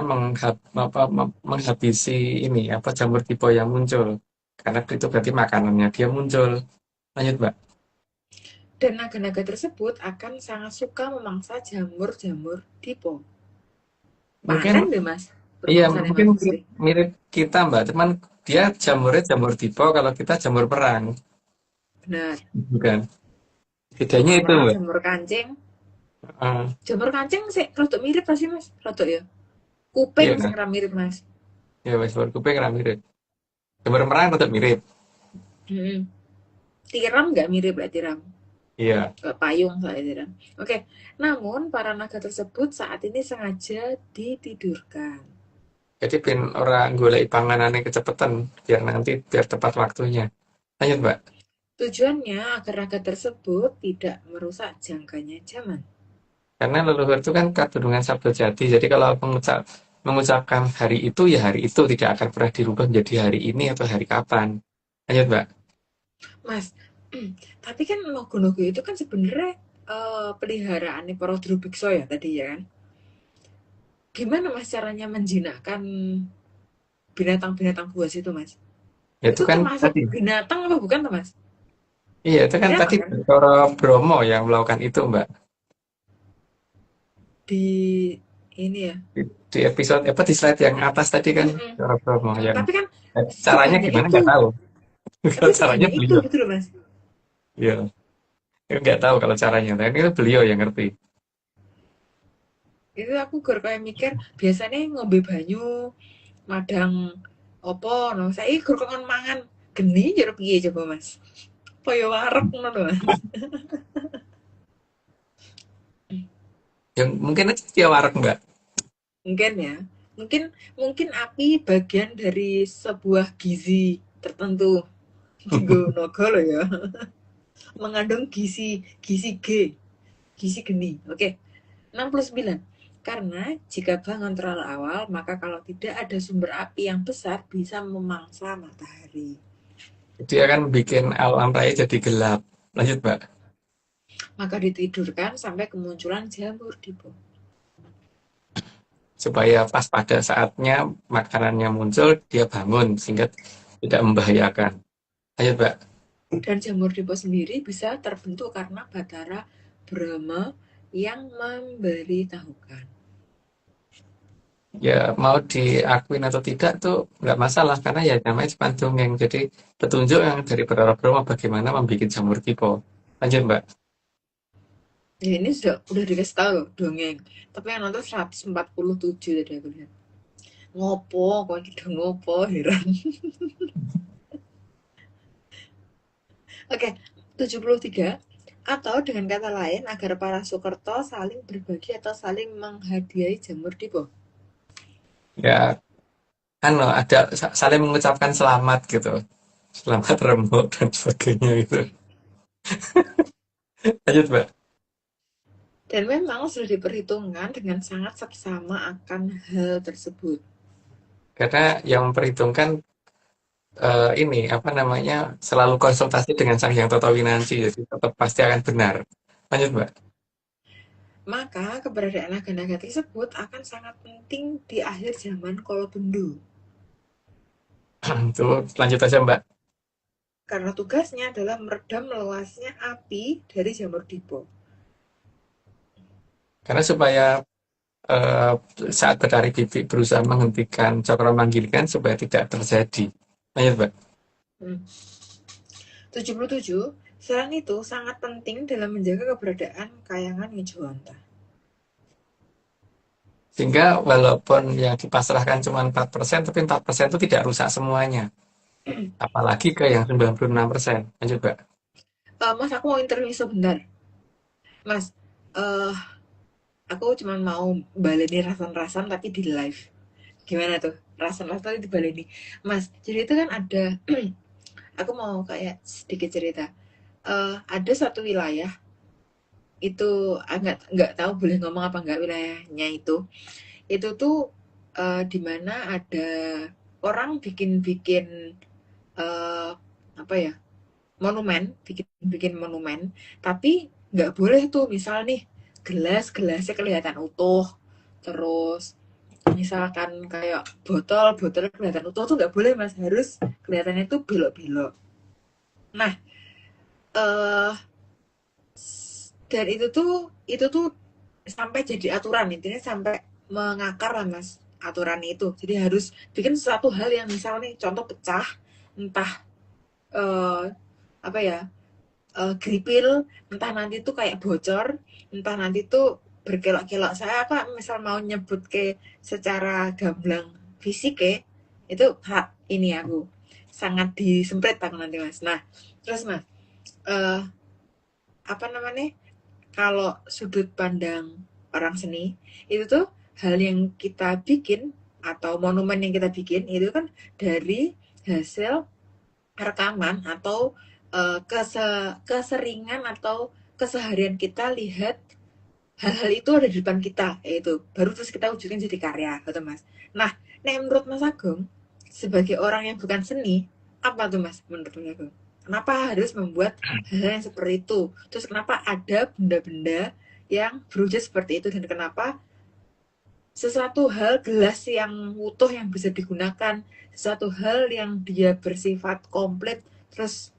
menghabisi ini apa jamur tipe yang muncul. Karena itu berarti makanannya dia muncul. Lanjut, Mbak. Dan naga-naga tersebut akan sangat suka memangsa jamur-jamur dipo. Mungkin Panen deh Mas. iya, Permasalahan mungkin Mas mesti. mirip kita, Mbak. Cuman dia jamurnya jamur tipe, kalau kita jamur perang, Benar. bukan? Bedanya Jamur itu, perang, Mbak. jamur kancing. Ah, Jamur kancing sih rodok mirip pasti Mas. Rodok ya. Kuping iya, sing ra mirip Mas. ya jamur kuping kan mirip. Jamur perang tetap mirip. Hmm. Tiram nggak mirip lah tiram. Iya. Payung saya tiram. Oke. Namun para naga tersebut saat ini sengaja ditidurkan. Jadi ben orang golek panganane kecepatan biar tepat waktunya. Lanjut, Mbak. Tujuannya agar naga tersebut tidak merusak jangkanya zaman. Karena leluhur itu kan keturunan sabda jati. Jadi kalau mengucapkan hari itu, ya hari itu tidak akan pernah dirubah menjadi hari ini atau hari kapan. Lanjut, Mbak. Mas, tapi kan nogo-nogo itu kan sebenarnya peliharaan para Drubiksa ya tadi ya kan. Gimana Mas caranya menjinakkan binatang-binatang buas itu Mas? Ya, itu Itu kan termasuk tadi. binatang apa bukan tuh Mas? Iya, itu kan Binatang tadi kan? Bathara Bromo yang melakukan itu, Mbak. Di ini ya. Di episode apa di slide yang atas tadi kan Mm-mm. Bathara Bromo yang Tapi kan caranya sebanyak gimana itu. nggak tahu. Tapi Kalau caranya sebanyak itu beliau. gitu loh Mas. Iya. Nggak tahu kalau caranya. Tapi ini beliau yang ngerti. Itu aku gur kayak mikir biasanya ngombe banyu madang opo no saya gur kongon mangan geni jero piye coba Mas kaya wareg ngono lho Mas. Yang mungkin aja dia warak, Mbak. Mungkin ya mungkin api bagian dari sebuah gizi tertentu Tinggo naga loh ya mengandung gizi G gizi geni. Oke. 69. Karena jika bangun terlalu awal, maka kalau tidak ada sumber api yang besar bisa memangsa matahari. Dia kan bikin alam raya jadi gelap. Lanjut, Mbak. Maka ditidurkan sampai kemunculan jamur di bawah. Supaya pas pada saatnya makanannya muncul, dia bangun sehingga tidak membahayakan. Lanjut, Mbak. Dan jamur dipo sendiri bisa terbentuk karena Bathara Brahma yang memberitahukan. Ya mau diakuin atau tidak tuh nggak masalah karena ya namanya cuma dongeng. Jadi petunjuk yang dari Bathara Brahma bagaimana membuat jamur tipe. Lanjut, Mbak. Ya ini udah dikasih tahu loh, dongeng. Tapi yang nonton 147 tadi aku lihat. Ngopo, kok gitu ngopo, heran. Oke, 73. Atau dengan kata lain, agar para Sukerto saling berbagi atau saling menghadiahi jamur dipo. Ya ada saling mengucapkan selamat gitu. Selamat remuk dan sebagainya gitu. Lanjut, Mbak. Dan memang sudah diperhitungkan dengan sangat seksama akan hal tersebut. Karena yang memperhitungkan ini apa namanya selalu konsultasi dengan Sang Hyang Totowinanci, jadi tetap pasti akan benar. Lanjut, Mbak. Maka keberadaan naga-naga tersebut akan sangat penting di akhir zaman Kolobendu. Tuh, lanjut aja, Mbak. Karena tugasnya adalah meredam meluasnya api dari jamur dipo. Karena supaya saat Bathari Bibi berusaha menghentikan Cakra Manggilikan supaya tidak terjadi. Lanjut, Mbak. 77. Selain itu sangat penting dalam menjaga keberadaan Kayangan Ngijowanta. Sehingga walaupun yang dipasrahkan cuma 4%, tapi 4% itu tidak rusak semuanya. Apalagi ke yang 96%. Lanjut, Mbak. Mas, aku mau interview sebentar. Mas, aku cuma mau baleni rasan-rasan tapi di live. Gimana tuh? Rasan-rasan tapi dibaleni. Mas, jadi itu kan ada, aku mau kayak sedikit cerita. Ada satu wilayah, itu nggak tahu boleh ngomong apa nggak wilayahnya itu tuh di mana ada orang bikin apa ya, monumen, bikin monumen, tapi nggak boleh tuh misal nih gelasnya kelihatan utuh, terus misalkan kayak botol kelihatan utuh tuh nggak boleh Mas, harus kelihatannya tuh belok-belok. Nah, dan itu tuh sampai jadi aturan, intinya sampai mengakar lah Mas aturan itu. Jadi harus bikin sesuatu hal yang misalnya contoh pecah, entah apa ya, gripil, entah nanti tuh kayak bocor, entah nanti tuh berkelok-kelok. Saya apa misal mau nyebut ke secara gamblang fisik ya, itu hak ini aku sangat disemprit aku nanti Mas. Nah terus Mas, apa namanya, kalau sudut pandang orang seni itu tuh hal yang kita bikin atau monumen yang kita bikin itu kan dari hasil rekaman atau keseringan atau keseharian kita lihat hal-hal itu ada di depan kita, yaitu baru terus kita wujudkan jadi karya gitu Mas. Nah, menurut Mas Agung sebagai orang yang bukan seni, apa tuh Mas menurut Mas Agung? Kenapa harus membuat hal yang seperti itu? Terus kenapa ada benda-benda yang berwujud seperti itu? Dan kenapa sesuatu hal gelas yang utuh yang bisa digunakan, sesuatu hal yang dia bersifat komplit, terus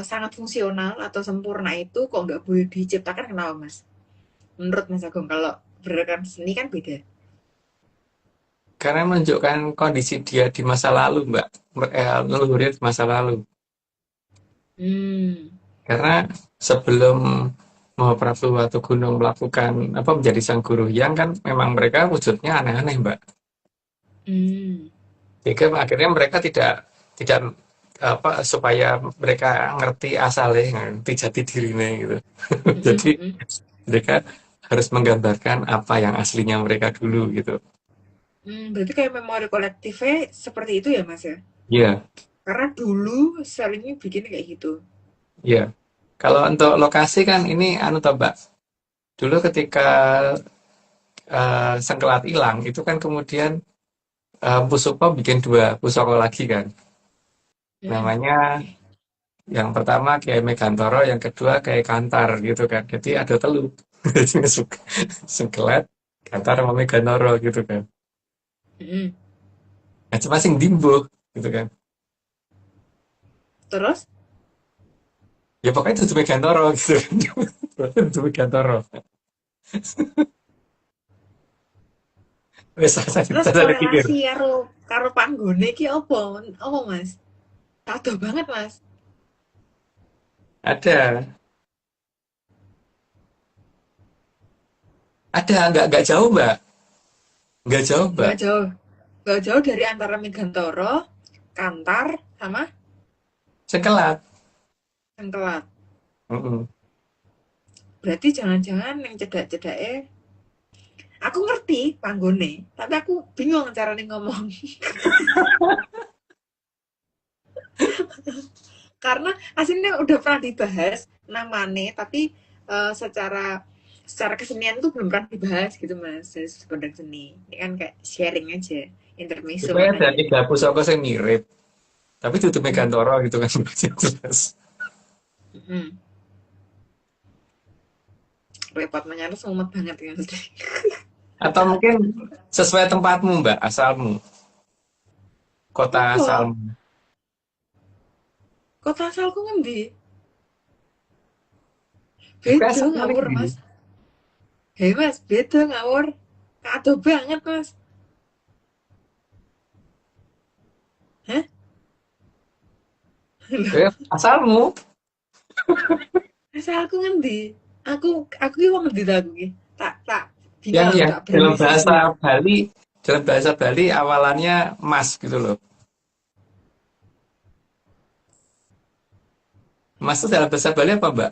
sangat fungsional atau sempurna itu kok nggak boleh diciptakan, kenapa Mas? Menurut Mas Agung, kalau berdasarkan seni kan beda. Karena menunjukkan kondisi dia di masa lalu, Mbak. Leluhurnya di masa lalu. Karena sebelum Mahaprabhu atau Gunung melakukan menjadi sang guru yang kan memang mereka wujudnya aneh-aneh, Mbak. Sehingga akhirnya mereka tidak supaya mereka ngerti asalnya, ngerti jati dirinya gitu. Jadi mereka harus menggambarkan apa yang aslinya mereka dulu gitu. Berarti kayak memori kolektifnya seperti itu ya Mas ya? Iya. Karena dulu seringnya bikin kayak gitu. Iya. Kalau untuk lokasi kan ini Mbak. Dulu ketika Sengkelat hilang, itu kan kemudian Pusoko bikin 2 Pusoko lagi kan. Namanya yang pertama Kiai Megantoro, yang kedua Kiai Kantar gitu kan. Jadi ada telu. Jadi Sengkelat, Kantar sama Megantoro gitu kan. Mm-mm. Nah, cuma sing dimbuh gitu kan. Terus Ya pokoknya itu Megantoro gitu kan. Itu Megantoro. Wes terus saya pikir. korelasi karo panggone iki apa? Apa Mas? Adoh banget Mas. Ada, nggak jauh Mbak, nggak jauh Mbak. Nggak jauh. Nggak jauh dari antara Megantoro, Kantar, sama Sengkelat. Sengkelat. Mm-mm. Berarti jangan-jangan yang cedak-cedake aku ngerti panggone, tapi aku bingung caranya ngomong. Karena aslinya udah pernah dibahas namanya, tapi secara kesenian tuh belum pernah dibahas gitu Mas dari sudut pandang seni. Ini kan kayak sharing aja, intermezzo Supaya ada makanya. 3 pusaka yang mirip, tapi itu Hmm. Megantoro gitu kan. Jelas. Hmm. Repot menyatu semumet banget ya. Atau mungkin sesuai tempatmu Mbak, asalmu, kota Apa? asalmu. Kota asalku ngendi? Tapi Beda asalmu ngawur nih. Mas. Hei Mas, beda ngawur. Kado banget Mas. Hah? Asalmu Asalku ngendi? Aku ki wong ngendi ta aku ki? Tak yang bingung aku tak dalam brownies bahasa dulu. Bali, awalannya Mas gitu loh. Mas itu dalam bahasa Bali apa Mbak?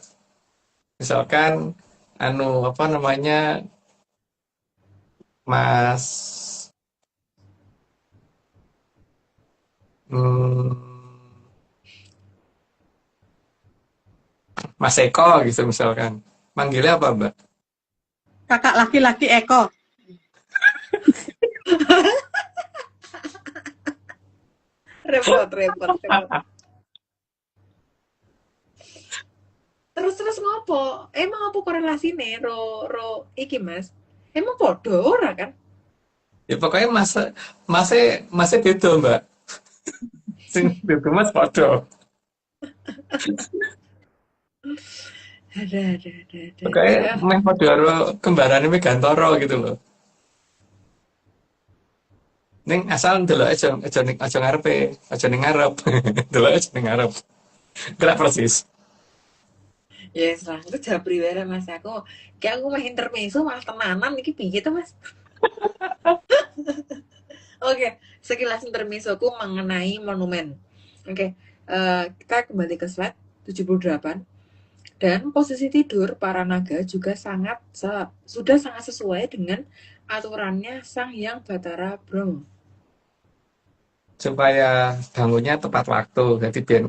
Misalkan apa namanya, Mas hmm, Mas Eko gitu misalkan. Manggilnya apa Mbak? Kakak laki-laki Eko. Repot. Terus ngopo? Emang apa korelasine ro iki Mas? Emang podo ora kan? Ya pokoknya masnya beda Mbak. Sing beda Mas podo. Pokoknya Ada. meh podo karo kembarannya Megantoro gitu loh. Ning asal ndelok aja ngarepe, aja ning ngarep. Ndelok aja ning ngarep. Kira persis. Ya lah, itu japri wae lah, Mas. Kayak aku mah intermezzo malah tenanan iki piye to Mas? Oke, sekilas intermezzoku mengenai monumen. Oke, kita kembali ke slide 78. Dan posisi tidur para naga juga sudah sangat sesuai dengan aturannya Sang Hyang Batara Brahma. Supaya bangunnya tepat waktu, jadi biar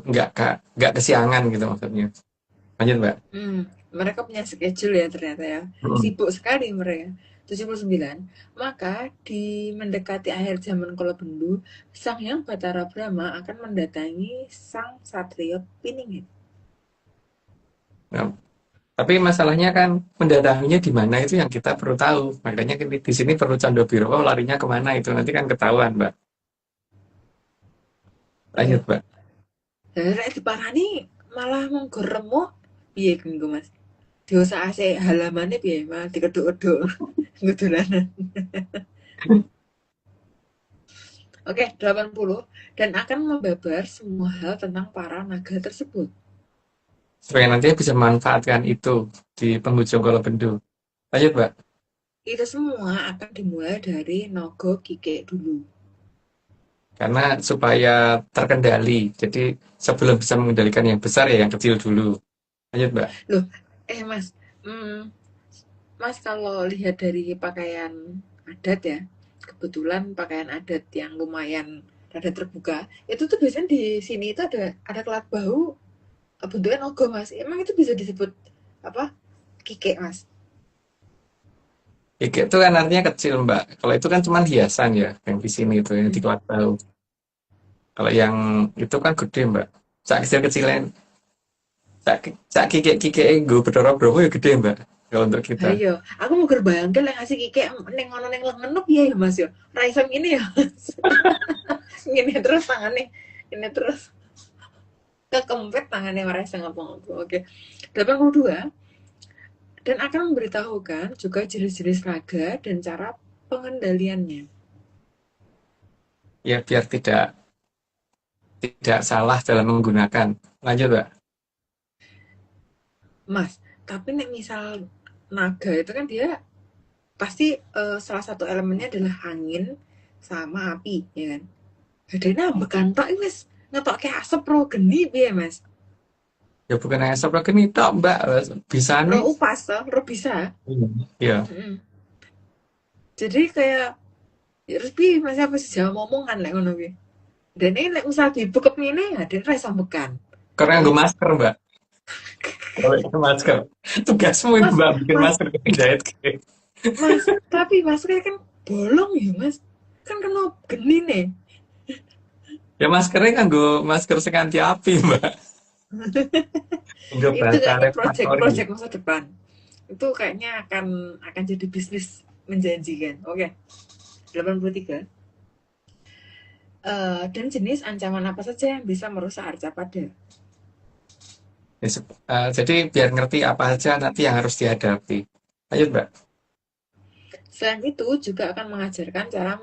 nggak kesiangan gitu maksudnya. Lanjut Mbak. Mereka punya schedule ya ternyata ya. Sibuk sekali mereka. 79. Maka di mendekati akhir zaman Kolobendu, Sang Hyang Batara Brahma akan mendatangi Sang Satrio Piningit. Nah, tapi masalahnya kan mendatanginya di mana itu yang kita perlu tahu. Makanya di sini perlu Candra Biro, oh, larinya kemana itu nanti kan ketahuan Mbak. Lanjut Mbak. Rek diparani malah monggo remo piye nggo Mas? Diusahake halamane piye malah dikeduk-keduk nggo dolanan. Oke, 80 dan akan membabar semua hal tentang para naga tersebut. Supaya nanti bisa memanfaatkan itu di penghujung Kolobendu. Lanjut Mbak. Itu semua akan dimulai dari Nogo Kike dulu. Karena supaya terkendali. Jadi sebelum bisa mengendalikan yang besar ya yang kecil dulu. Lanjut Mbak. Loh, Mas, Mas kalau lihat dari pakaian adat ya, kebetulan pakaian adat yang lumayan rada terbuka, itu tuh biasanya di sini itu ada kelat bahu bentuknya nogo Mas. Emang itu bisa disebut apa? Kike Mas? Kikik itu kan artinya kecil, Mbak. Kalau itu kan cuma hiasan ya, yang di sini itu yang di kelat tahu. Kalau yang itu kan gede, Mbak. Sak kecil-kecilan, sak kikik-kikik gue Bathara Brahma ya gede, Mbak. Kalau untuk kita. Ayo, aku mau gerbayangke lek ngasih kikek neng ngono neng lengan piye ya Mas ya. Ra iso ngene ya. Ngene terus tangane. Ini terus kekempet tangannya ora iso ngapa-ngapa. Oke. 82 dan akan memberitahukan juga jenis-jenis raga dan cara pengendaliannya. Ya biar tidak salah dalam menggunakan. Lanjut, Mbak. Mas, tapi nek misal naga itu kan dia pasti salah satu elemennya adalah angin sama api, ya kan? Bedanya ambekan tok iki wis ngetokke asap ro geni piye, Mas? Ya bukan hanya seperti ini, tok, Mbak. Bisa Ro nih. upas toh, ro bisa. Iya. Mm. Jadi kayak ya terus piye Mas apa sih jawab omongan lek ngono kuwi. Dene lek misal dibekep ngene ya dene ra iso ambekan. Karena gue masker, Mbak. Kalau itu masker. Tugasmu itu, Mas, Mbak, bikin Mas, masker jahit. Mas, tapi maskernya kan bolong ya, Mas. Kan kena geni nih. Ya maskernya kan gue masker sing anti api, Mbak. Gue Itu bahasa kayaknya refraktori. project masa depan. Itu kayaknya akan jadi bisnis menjanjikan. Oke. 83. Dan jenis ancaman apa saja yang bisa merusak arcapada. Jadi biar ngerti apa aja nanti yang harus dihadapi. Lanjut, Mbak. Selain itu juga akan mengajarkan cara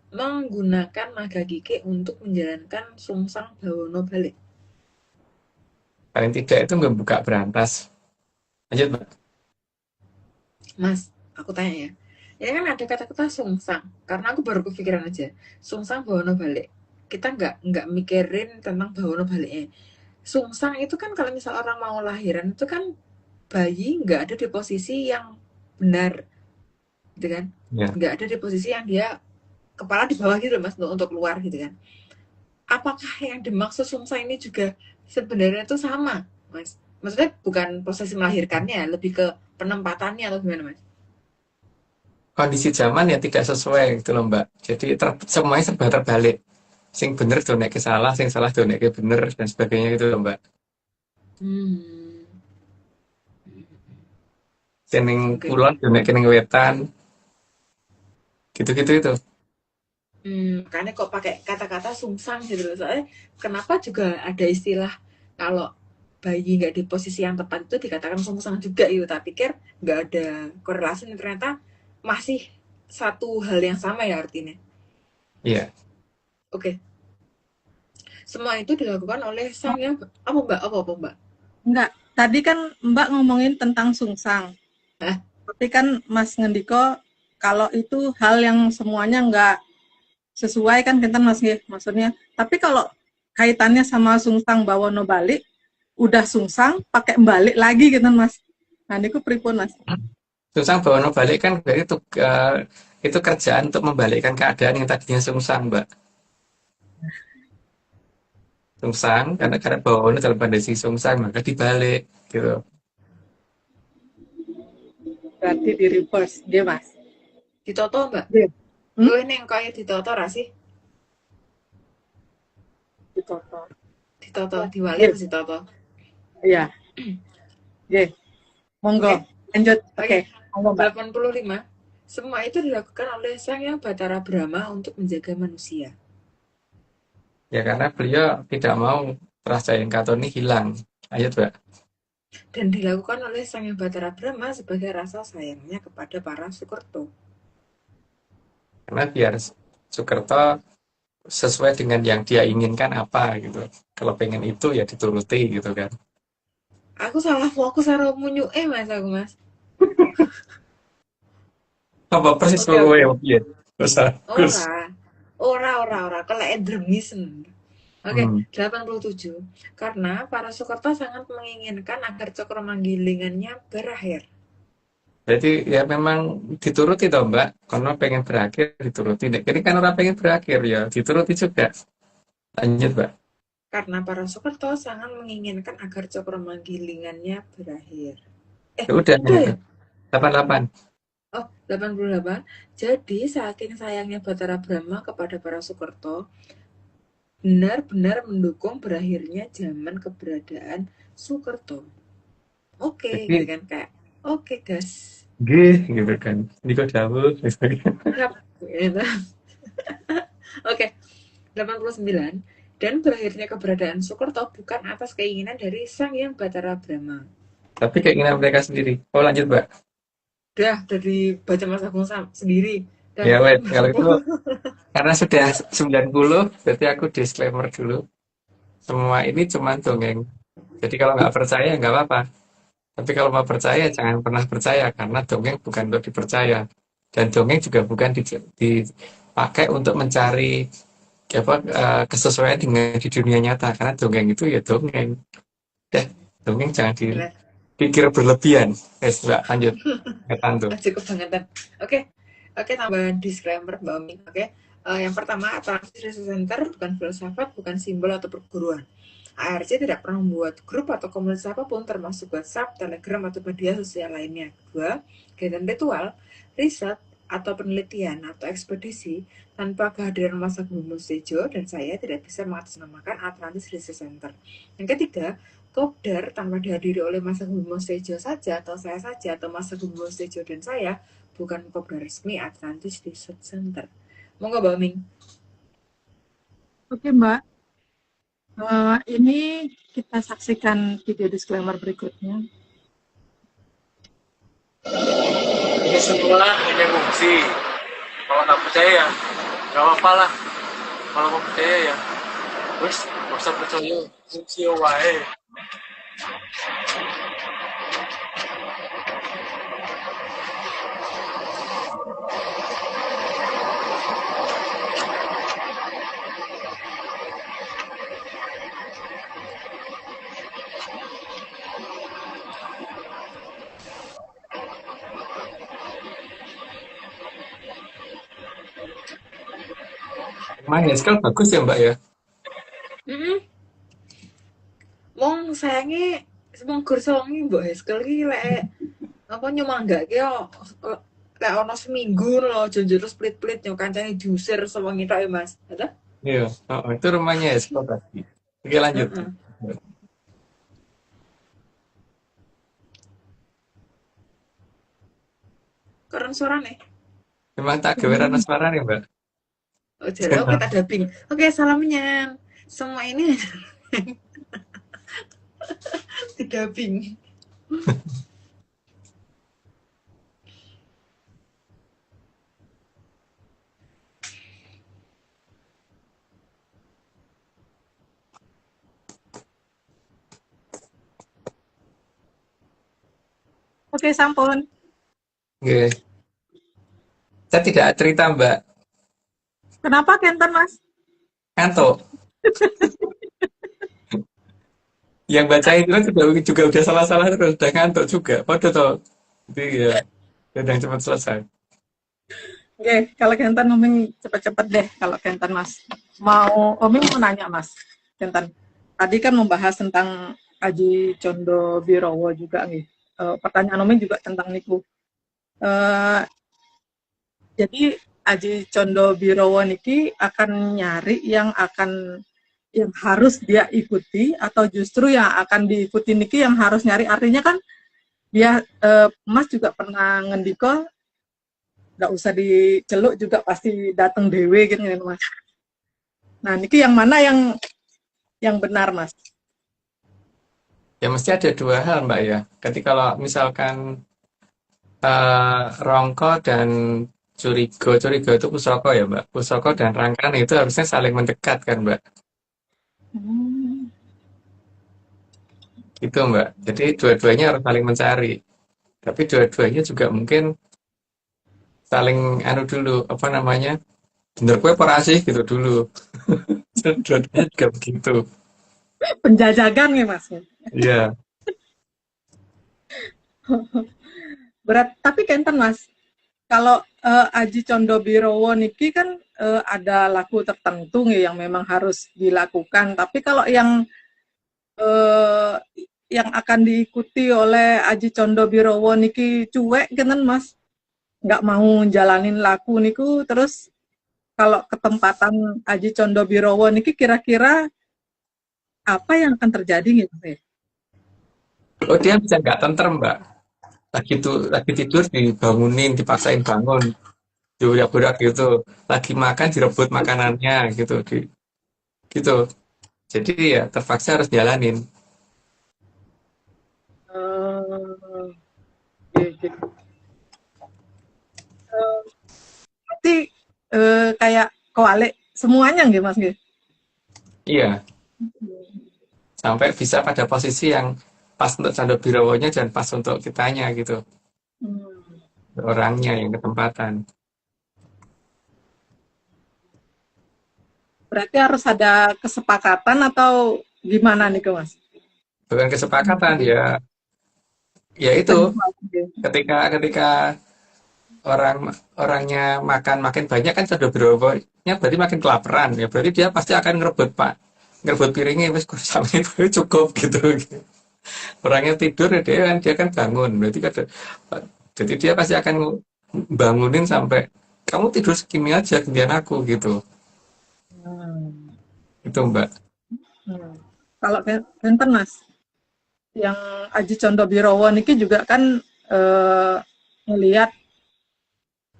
menggunakan naga kikik untuk menjalankan sungsang bawono balik. Paling tidak itu nggak buka berantas. Lanjut, Mbak. Mas, aku tanya ya. Ini kan ada kata-kata sungsang. Karena aku baru kepikiran aja. Sungsang bawono balik. Kita nggak mikirin tentang bawono baliknya. Sungsang itu kan kalau misal orang mau lahiran itu kan bayi nggak ada di posisi yang benar, gitu kan? Ya. Nggak ada di posisi yang dia kepala di bawah gitu Mas untuk keluar gitu kan? Apakah yang dimaksud sungsang ini juga sebenarnya itu sama, Mas? Maksudnya bukan prosesi melahirkannya, lebih ke penempatannya atau gimana, Mas? Kondisi zaman ya tidak sesuai gitu loh, Mbak. Jadi semuanya serba terbalik. Sing bener donek ke salah, sing salah donek ke bener dan sebagainya gitu loh, Mbak. Hmm. Ning Oke. kulon donek ning wetan. Gitu-gitu itu. Makanya kok pakai kata-kata sungsang gitu loh. Soalnya kenapa juga ada istilah kalau bayi nggak di posisi yang tepat itu dikatakan sungsang juga gitu. Tak pikir nggak ada korelasi, ternyata masih satu hal yang sama ya artinya. Iya. Oke. Semua itu dilakukan oleh sang yang apa Mbak? Enggak, tadi kan Mbak ngomongin tentang sungsang. Hah? Tapi kan Mas ngendiko kalau itu hal yang semuanya enggak sesuai kan kita Mas nggih, maksudnya. Tapi kalau kaitannya sama sungsang bawono balik, udah sungsang pakai balik lagi gitu Mas. Nah, niku pripun Mas? Sungsang bawono balik kan berarti itu kerjaan untuk membalikkan keadaan yang tadinya sungsang, Mbak. Sungsang karena bawono dalam kondisi sungsang maka dibalik gitu. Berarti di reverse dia Mas. Ditoto Mbak? Iya. Gue neng kaya ditoto ra sih? Ditoto, diwali harus ditoto. Iya. Oke. Monggo. Lanjut. Oke. Monggo Mbak. 85. Semua itu dilakukan oleh Sang Yang Bathara Brahma untuk menjaga manusia. Ya karena beliau tidak mau rasa yang katon ini hilang. Lanjut, Mbak. Dan dilakukan oleh Sang Yang Bathara Brahma sebagai rasa sayangnya kepada para Sukerto. Karena biar Sukerto sesuai dengan yang dia inginkan apa gitu. Kalau pengen itu ya dituruti gitu kan. Aku salah fokus karo munyuke Mas aku Mas. Apa persis Oke, kowe oke. ya? Bagus. Ora. Kelek dremisen. Oke, 87. Karena para Sukerto sangat menginginkan agar cakra manggilingannya berakhir. Jadi ya memang dituruti toh Mbak. Karena pengen berakhir dituruti. Ini kan orang pengen berakhir ya dituruti juga. Lanjut, Mbak. Karena para Sukerto sangat menginginkan agar cakra manggilingannya berakhir. Ya udah Udah ya? 88. Oh, 88. Jadi saking sayangnya Batara Brahma kepada para Sukerto, benar-benar mendukung berakhirnya zaman keberadaan Sukerto. Oke, Jadi, gitu kan, kayak oke gas. gitu kan. Niko dawuh, gitu kan. Siap. Gitu. Oke, 89. Dan berakhirnya keberadaan Sukerto bukan atas keinginan dari Sang Hyang Batara Brahma. Tapi keinginan mereka sendiri. Oh, lanjut, Mbak. Dari baca Mas Agung sendiri. Ya, Dan wait. Kalau itu, karena sudah 90, berarti aku disclaimer dulu. Semua ini cuma dongeng. Jadi kalau nggak percaya, nggak apa-apa. Tapi kalau mau percaya, jangan pernah percaya. Karena dongeng bukan untuk dipercaya. Dan dongeng juga bukan dipakai untuk mencari kesesuaian dengan di dunia nyata. Karena dongeng itu ya dongeng. Dongeng jangan dipikir berlebihan. Mbak, lanjut. Tantu. cukup banget. Oke, tambahan disclaimer Mbak Omi. Yang pertama, Atlantis Research Center bukan filsafat, bukan simbol atau perguruan. ARC tidak pernah membuat grup atau komunitas apapun, termasuk WhatsApp, Telegram, atau media sosial lainnya. Kedua, kegiatan ritual, riset, atau penelitian, atau ekspedisi tanpa kehadiran Mas Agung Mustejo dan saya tidak bisa mengatasnamakan Atlantis Research Center. Yang ketiga, Kopdar tanpa dihadiri oleh Mas Agung Mustejo saja, atau saya saja, atau Mas Agung Mustejo dan saya, bukan Kopdar resmi Atlantis Research Center. Monggo Mbak Ming. Oke Mbak, ini kita saksikan video disclaimer berikutnya. Ini semua hanya fungsi. Kalau nggak percaya ya nggak apa-apa lah. Kalau mau percaya ya terus nggak usah percaya, fungsi wae. Main Haskell bagus ya, Mbak ya? Wong sayange wong gur songi Mbok Haskell iki lek apa nyemanggake lek ana seminggu lho jonjol split-split yo kancane diusir sewengi tok ya Mas. Ada? Iya, itu rumahnya Haskell tadi. Oke, lanjut. Keren suarane. Memang tak gaweran suara nih, Mbak. Oh, jadi oke tak dubbing. Oke, salamnya. Semua ini didubbing. Oke, sampun. Oke. Saya tidak cerita, Mbak. Kenapa Kenten, Mas? Ngantuk. Yang baca itu kan juga udah salah-salah terus, udah ngantuk juga. Waduh toh. Jadi ya, udah cepat selesai. Oke, kalau Kenten Oming cepet-cepet deh kalau Kenten Mas. Oming mau nanya Mas, Kenten. Tadi kan membahas tentang Aji Condo Birowo juga nih. Pertanyaan Oming juga tentang niku. Jadi Aji Condo Birowo niki akan nyari yang harus dia ikuti atau justru yang akan diikuti niki yang harus nyari, artinya kan dia Mas juga pernah ngendiko nggak usah diceluk juga pasti datang dewe gitu kan Mas. Nah niki yang mana yang benar Mas? Ya mesti ada dua hal Mbak ya. Ketika kalau misalkan Rongko dan Curigo itu Pusoko ya Mbak. Pusoko dan Rangkana itu harusnya saling mendekat kan Mbak. Gitu Mbak. Jadi dua-duanya harus saling mencari. Tapi dua-duanya juga mungkin saling dulu, apa namanya, bener gue sih gitu dulu. Dua-duanya juga begitu. Penjajakan ya Mas? Iya. Berat, tapi Kenten Mas, kalau Aji Condo Birowo niki kan ada laku tertentu nih yang memang harus dilakukan, tapi kalau yang akan diikuti oleh Aji Condo Birowo niki cuek kan Mas, nggak mau jalanin laku niku, terus kalau ketempatan Aji Condobirowo niki kira-kira apa yang akan terjadi gitu ya? Oh, dia bisa nggak tentrem, Mbak. Lagi tidur dibangunin, dipaksain bangun, diurak-urak gitu. Lagi makan direbut makanannya gitu, gitu. Jadi ya terpaksa harus jalanin. Eh, iya, gitu. Berarti kayak kewalik semuanya nggih Mas nggih? Iya, sampai bisa pada posisi yang pas untuk Condobirowonya dan pas untuk kitanya gitu. Hmm. Orangnya yang ketempatan. Berarti harus ada kesepakatan atau gimana nih Mas? Bukan kesepakatan ya, ya itu Kedua, gitu. ketika ketika orangnya makin banyak kan Condobirowonya berarti makin kelaparan ya berarti dia pasti akan ngerebut piringnya wis sampai itu cukup gitu. Orangnya tidur ya dia kan bangun berarti kan jadi dia pasti akan bangunin sampai kamu tidur segini aja gantian aku gitu Hmm. itu Mbak. Hmm. Kalau Benten Mas, yang Aji Condobirowo niki juga kan eh, ngelihat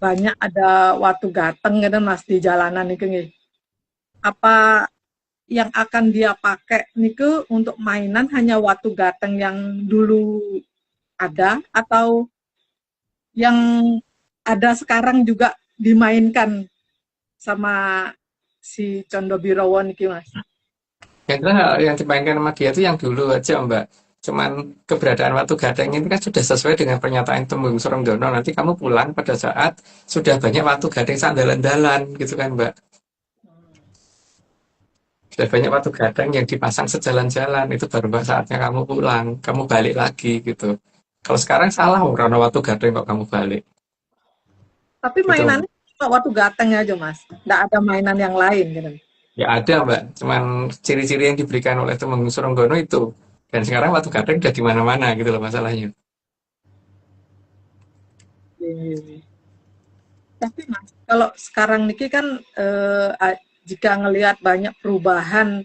banyak ada watu gateng gitu Mas di jalanan niki nggih. Apa yang akan dia pakai niku untuk mainan hanya watu gateng yang dulu ada atau yang ada sekarang juga dimainkan sama si Condobirowo niki Mas? Yang jelas yang dimainkan sama dia itu yang dulu aja Mbak. Cuman keberadaan Watu Gadang ini kan sudah sesuai dengan pernyataan Temenggung Sorongdono. Nanti kamu pulang pada saat sudah banyak Watu Gadang sandalan-dalan gitu kan Mbak. Sudah banyak Watu Gadang yang dipasang sejalan-jalan. Itu baru Mbak saatnya kamu pulang. Kamu balik lagi gitu. Kalau sekarang salah karena Watu Gadang kok kamu balik. Tapi Gitu. mainannya cuma watu gateng aja Mas, nggak ada mainan yang lain gitu. Ya ada Mbak. Cuman ciri-ciri yang diberikan oleh Temenggung Sorongdono itu. Dan sekarang Watu Gadang udah di mana-mana gitu loh masalahnya. Tapi Mas, kalau sekarang niki kan jika ngelihat banyak perubahan,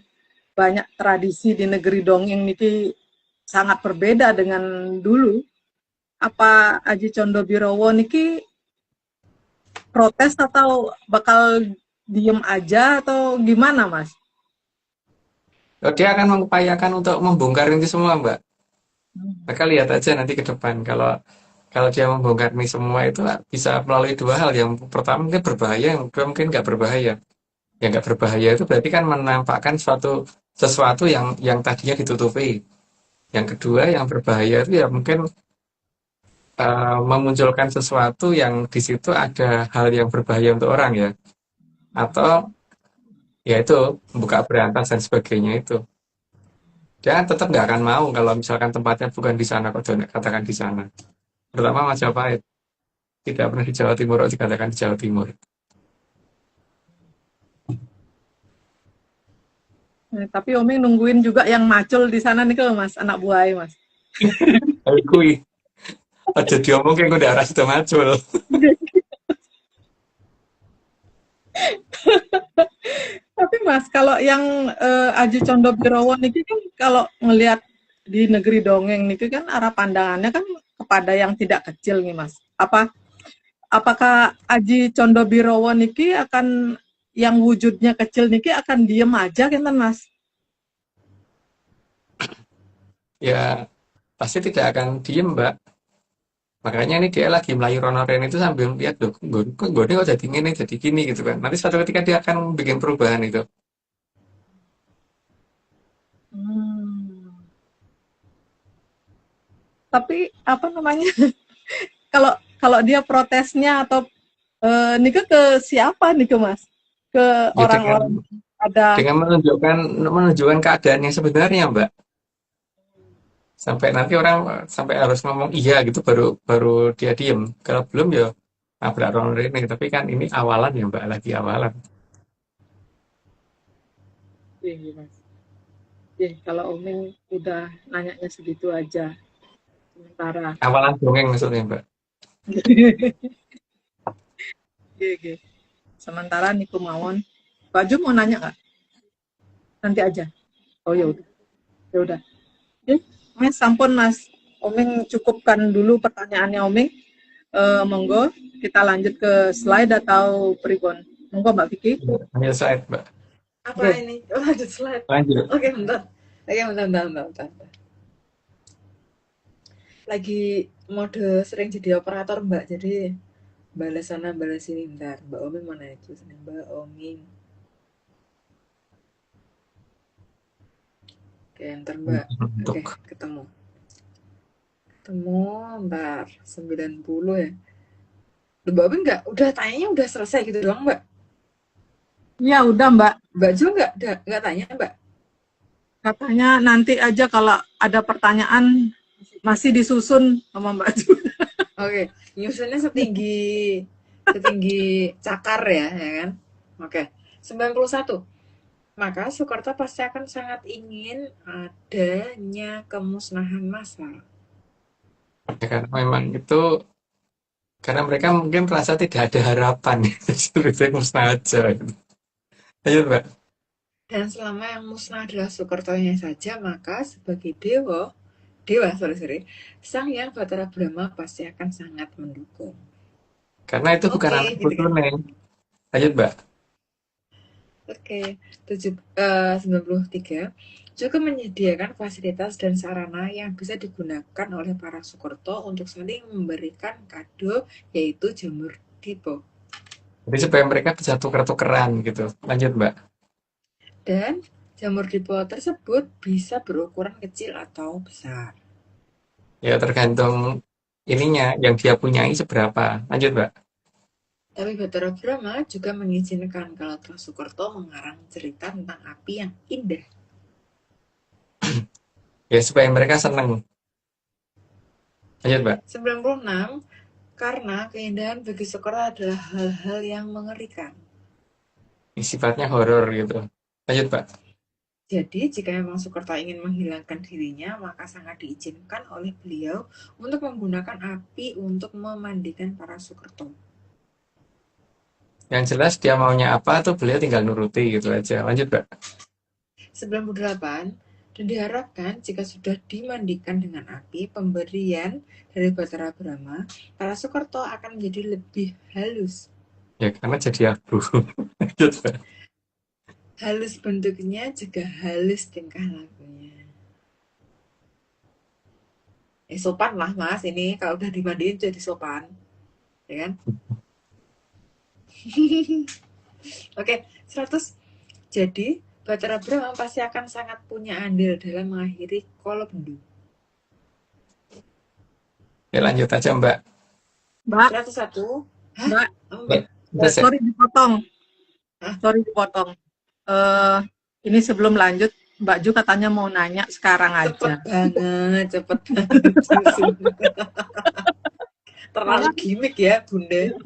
banyak tradisi di negeri dongeng niki sangat berbeda dengan dulu. Apa Aji Condobirowo niki protes atau bakal diem aja atau gimana Mas? Oh, dia akan mengupayakan untuk membongkar ini semua, Mbak. Maka lihat aja nanti ke depan. Kalau kalau dia membongkar ini semua itu bisa melalui dua hal. Yang pertama mungkin berbahaya, yang kedua mungkin nggak berbahaya. Yang nggak berbahaya itu berarti kan menampakkan sesuatu yang tadinya ditutupi. Yang kedua yang berbahaya itu ya mungkin memunculkan sesuatu yang di situ ada hal yang berbahaya untuk orang ya. Atau ya itu buka berantas dan sebagainya itu. Dia kan tetap nggak akan mau kalau misalkan tempatnya bukan di sana, kok katakan di sana. Pertama Majapahit, tidak pernah di Jawa Timur, kok dikatakan di Jawa Timur. Tapi Omi nungguin juga yang macul di sana nih kalau Mas, anak buahnya Mas. Aku aja diomong kayak gue darah sudah macul. Tapi Mas, kalau yang Aji Condobirowo niki kan kalau ngelihat di negeri dongeng niki kan arah pandangannya kan kepada yang tidak kecil nih Mas. Apakah Aji Condobirowo niki akan yang wujudnya kecil niki akan diem aja kan Mas? Ya pasti tidak akan diem Mbak. Makanya ini dia lagi melayu Ronoren itu sambil lihat loh, gue kok jadi gini, jadi gini gitu kan. Nanti suatu ketika dia akan bikin perubahan itu. Hmm. Tapi apa namanya? Kalau kalau dia protesnya atau nike ke siapa nih ke Mas? Ke Ya orang-orang ada. dengan menunjukkan keadaan yang sebenarnya Mbak. Sampai nanti orang sampai harus ngomong iya gitu baru baru dia diem. Kalau belum ya nabrak Ronoren ini. Tapi kan ini awalan ya Mbak, lagi awalan. Iya, Mas. Kalau Oming udah nanyanya segitu aja sementara. Awalan dongeng maksudnya Mbak. Oke. Sementara niku mawon. Baju mau nanya nggak? Nanti aja. Oh ya udah. Ya udah. Oke. Mas sampun Mas. Oming cukupkan dulu pertanyaannya Oming. Monggo kita lanjut ke slide atau pribon. Monggo Mbak Vicky. Hanya slide, Mbak. Apa Oke. ini? Oh, lanjut slide. Lanjut. Oke, bentar. Bentar. Lagi mode sering jadi operator, Mbak. Jadi balas sana, balas sini. Bentar, Mbak Oming mana itu? Mbak Oming. Oke, ntar Mbak. Oke, ketemu. Ntar 90 ya. Mbak Oming udah tanyanya udah selesai gitu doang, Mbak? Ya udah Mbak. Mbak Jo nggak tanya, Mbak? Katanya nanti aja kalau ada pertanyaan masih disusun sama Mbak Ju. Oke, nyusunnya setinggi cakar ya kan? Oke, 91. Maka Soekarto pasti akan sangat ingin adanya kemusnahan massal. Ya, karena memang itu karena mereka mungkin merasa tidak ada harapan. Jadi musnah aja. Ayo, Mbak. Dan selama yang musnah adalah Soekartonya saja, maka sebagai Sang Hyang Batara Brahma pasti akan sangat mendukung. Karena itu bukan anak gitu kan. putune. Ayo, Mbak. Oke, 93. Juga menyediakan fasilitas dan sarana yang bisa digunakan oleh para Soekarto untuk saling memberikan kado, yaitu jamur dipo. Jadi supaya mereka bisa tuker-tukeran gitu. Lanjut, Mbak. Dan jamur dipo tersebut bisa berukuran kecil atau besar. Ya tergantung ininya yang dia punyai seberapa. Lanjut, Mbak. Tapi Batara Brahma juga mengizinkan kalau Soekarto mengarang cerita tentang api yang indah. Ya supaya mereka senang. Lanjut, Mbak. 96. Karena keindahan bagi Soekarto adalah hal-hal yang mengerikan. Ini sifatnya horor gitu. Lanjut, Pak. Jadi, jika memang Soekarto ingin menghilangkan dirinya, maka sangat diizinkan oleh beliau untuk menggunakan api untuk memandikan para Soekarto. Yang jelas dia maunya apa tuh beliau tinggal nuruti gitu aja. Lanjut, Mbak. 98. Dan diharapkan jika sudah dimandikan dengan api, pemberian dari Batara Brahma, para Soekarto akan menjadi lebih halus. Ya karena jadi abu. Lanjut, Mbak. Halus bentuknya juga halus tingkah lakunya. Sopan lah Mas, ini kalau udah dimandiin jadi sopan. Ya kan? Oke, 100. Jadi, Batara Brahma pasti akan sangat punya andil dalam mengakhiri Kolobendu. Ya lanjut aja, Mbak. Mbak. 101. Mbak. Mbak. Sorry dipotong. Ini sebelum lanjut, Mbak Ju katanya mau nanya sekarang aja. Cepet banget. Terlalu gimmick ya, Bunda.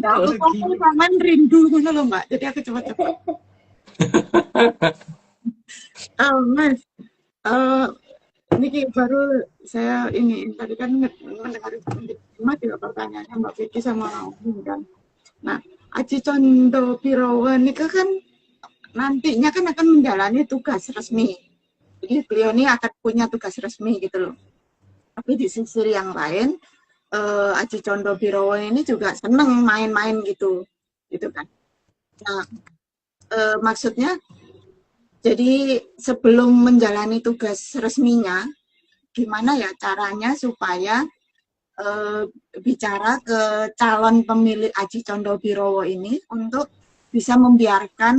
Aku kangen rindu ngono loh, Mbak. Jadi aku cepet-cepet. Mas, ini baru saya ini tadi kan mendengar juga pertanyaannya Mbak Vicky sama Om kan. Nah, Aji Condo Birowo ini kan nantinya kan akan menjalani tugas resmi. Jadi beliau ini akan punya tugas resmi gitu loh. Tapi di sisi yang lain, Aji Condo Birowo ini juga seneng main-main gitu kan. Nah, maksudnya jadi sebelum menjalani tugas resminya, gimana ya caranya supaya bicara ke calon pemilik Aji Condo Birowo ini untuk bisa membiarkan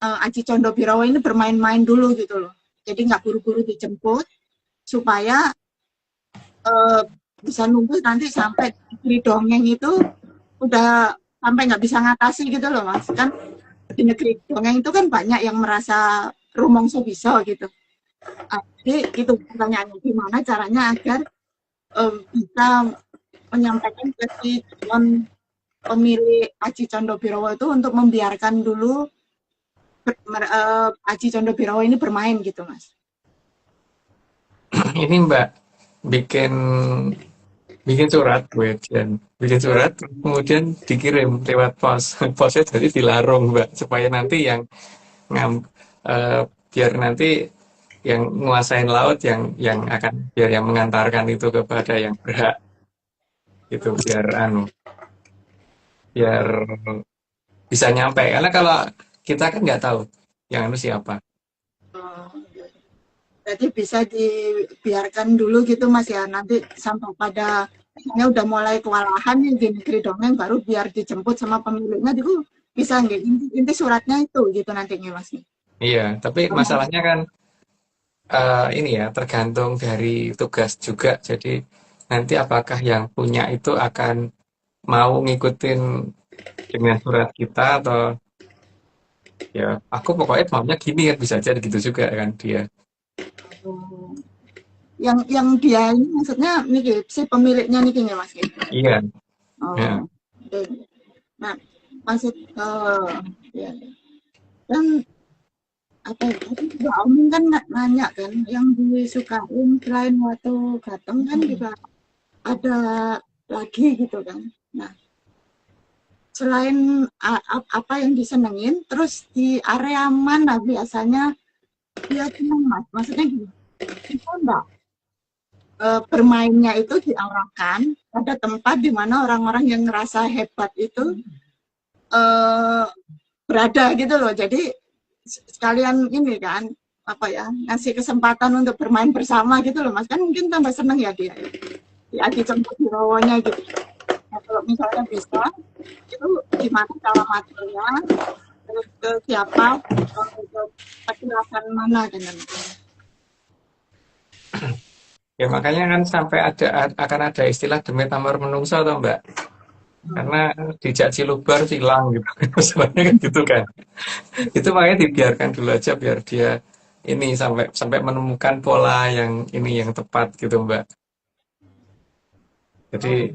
Aji Condo Birowo ini bermain-main dulu gitu loh. Jadi nggak buru-buru dijemput supaya bisa nunggu nanti sampai di dongeng itu udah sampai nggak bisa ngatasi gitu loh Mas. Kan di negeri dongeng itu kan banyak yang merasa rumongso bisa gitu. Jadi itu pertanyaannya, gimana caranya agar bisa menyampaikan ke si calon pemilik Aji Condo Birowo itu untuk membiarkan dulu Aji Condo Birowo ini bermain gitu Mas. Ini Mbak bikin bikin surat gue dan bikin surat kemudian dikirim lewat pos posnya jadi dilarung mbak supaya nanti yang ngam biar nanti yang nguasain laut yang akan biar yang mengantarkan itu kepada yang berhak itu biar bisa nyampe karena kalau kita kan nggak tahu yang anu siapa. Oh, Jadi bisa dibiarkan dulu gitu Mas ya, nanti sampai pada misalnya udah mulai kewalahan nih di negeri dongeng baru biar dijemput sama pemiliknya itu bisa nggak? Inti suratnya itu gitu nantinya Mas. Iya tapi masalahnya kan ini ya tergantung dari tugas juga jadi nanti apakah yang punya itu akan mau ngikutin dengan surat kita atau ya aku pokoknya maunya gini kan bisa aja gitu juga kan dia. Oh. Yang dia ini maksudnya nih si pemiliknya nih ya Mas. Iya. Oh. Ya. Oke. Nah, maksud ya. Dan apa ya, tadi juga Om kan nanya kan yang disukain selain waktu datang kan juga ada lagi gitu kan. Nah, selain apa yang disenengin, terus di area mana biasanya dia senang Mas? Maksudnya gini, kita enggak bermainnya itu diarahkan pada tempat di mana orang-orang yang ngerasa hebat itu berada gitu loh. Jadi sekalian ini kan apa ya ngasih kesempatan untuk bermain bersama gitu loh Mas, kan mungkin tambah seneng ya dia ya dicampur di rawonya gitu. Nah, kalau misalnya bisa itu gimana cara materinya, terus ke siapa, ke penjelasan mana dengan Ya makanya kan sampai akan ada istilah demi tamar menungso atau mbak karena dijak cilubar cilang gitu masalahnya kan gitu kan itu makanya dibiarkan dulu aja biar dia ini sampai menemukan pola yang ini yang tepat gitu mbak jadi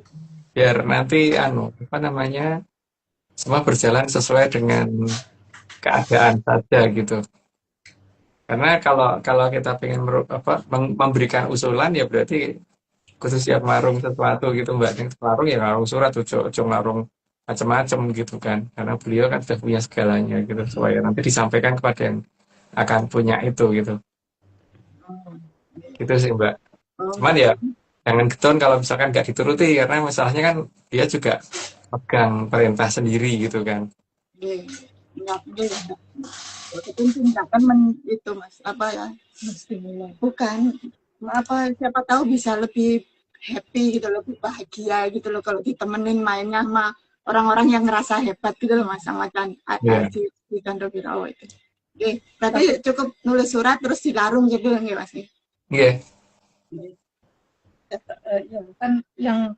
biar nanti apa namanya semua berjalan sesuai dengan keadaan saja gitu karena kalau kita pengen memberikan usulan ya berarti khusus siap marung sesuatu gitu mbak yang marung ya marung surat ojo marung macam-macam gitu kan karena beliau kan sudah punya segalanya gitu supaya nanti disampaikan kepada yang akan punya itu gitu gitu sih mbak cuman ya jangan getun kalau misalkan nggak dituruti karena masalahnya kan dia juga pegang perintah sendiri gitu kan itu tindakan itu Mas apa ya bukan apa siapa tahu bisa lebih happy gitu lebih bahagia gitu loh kalau ditemenin mainnya sama orang-orang yang ngerasa hebat gitu loh Mas sama di Candro Birawa itu. Oke, berarti cukup nulis surat terus dilarung gitu nggih Mas? Iya. Ya, kan yang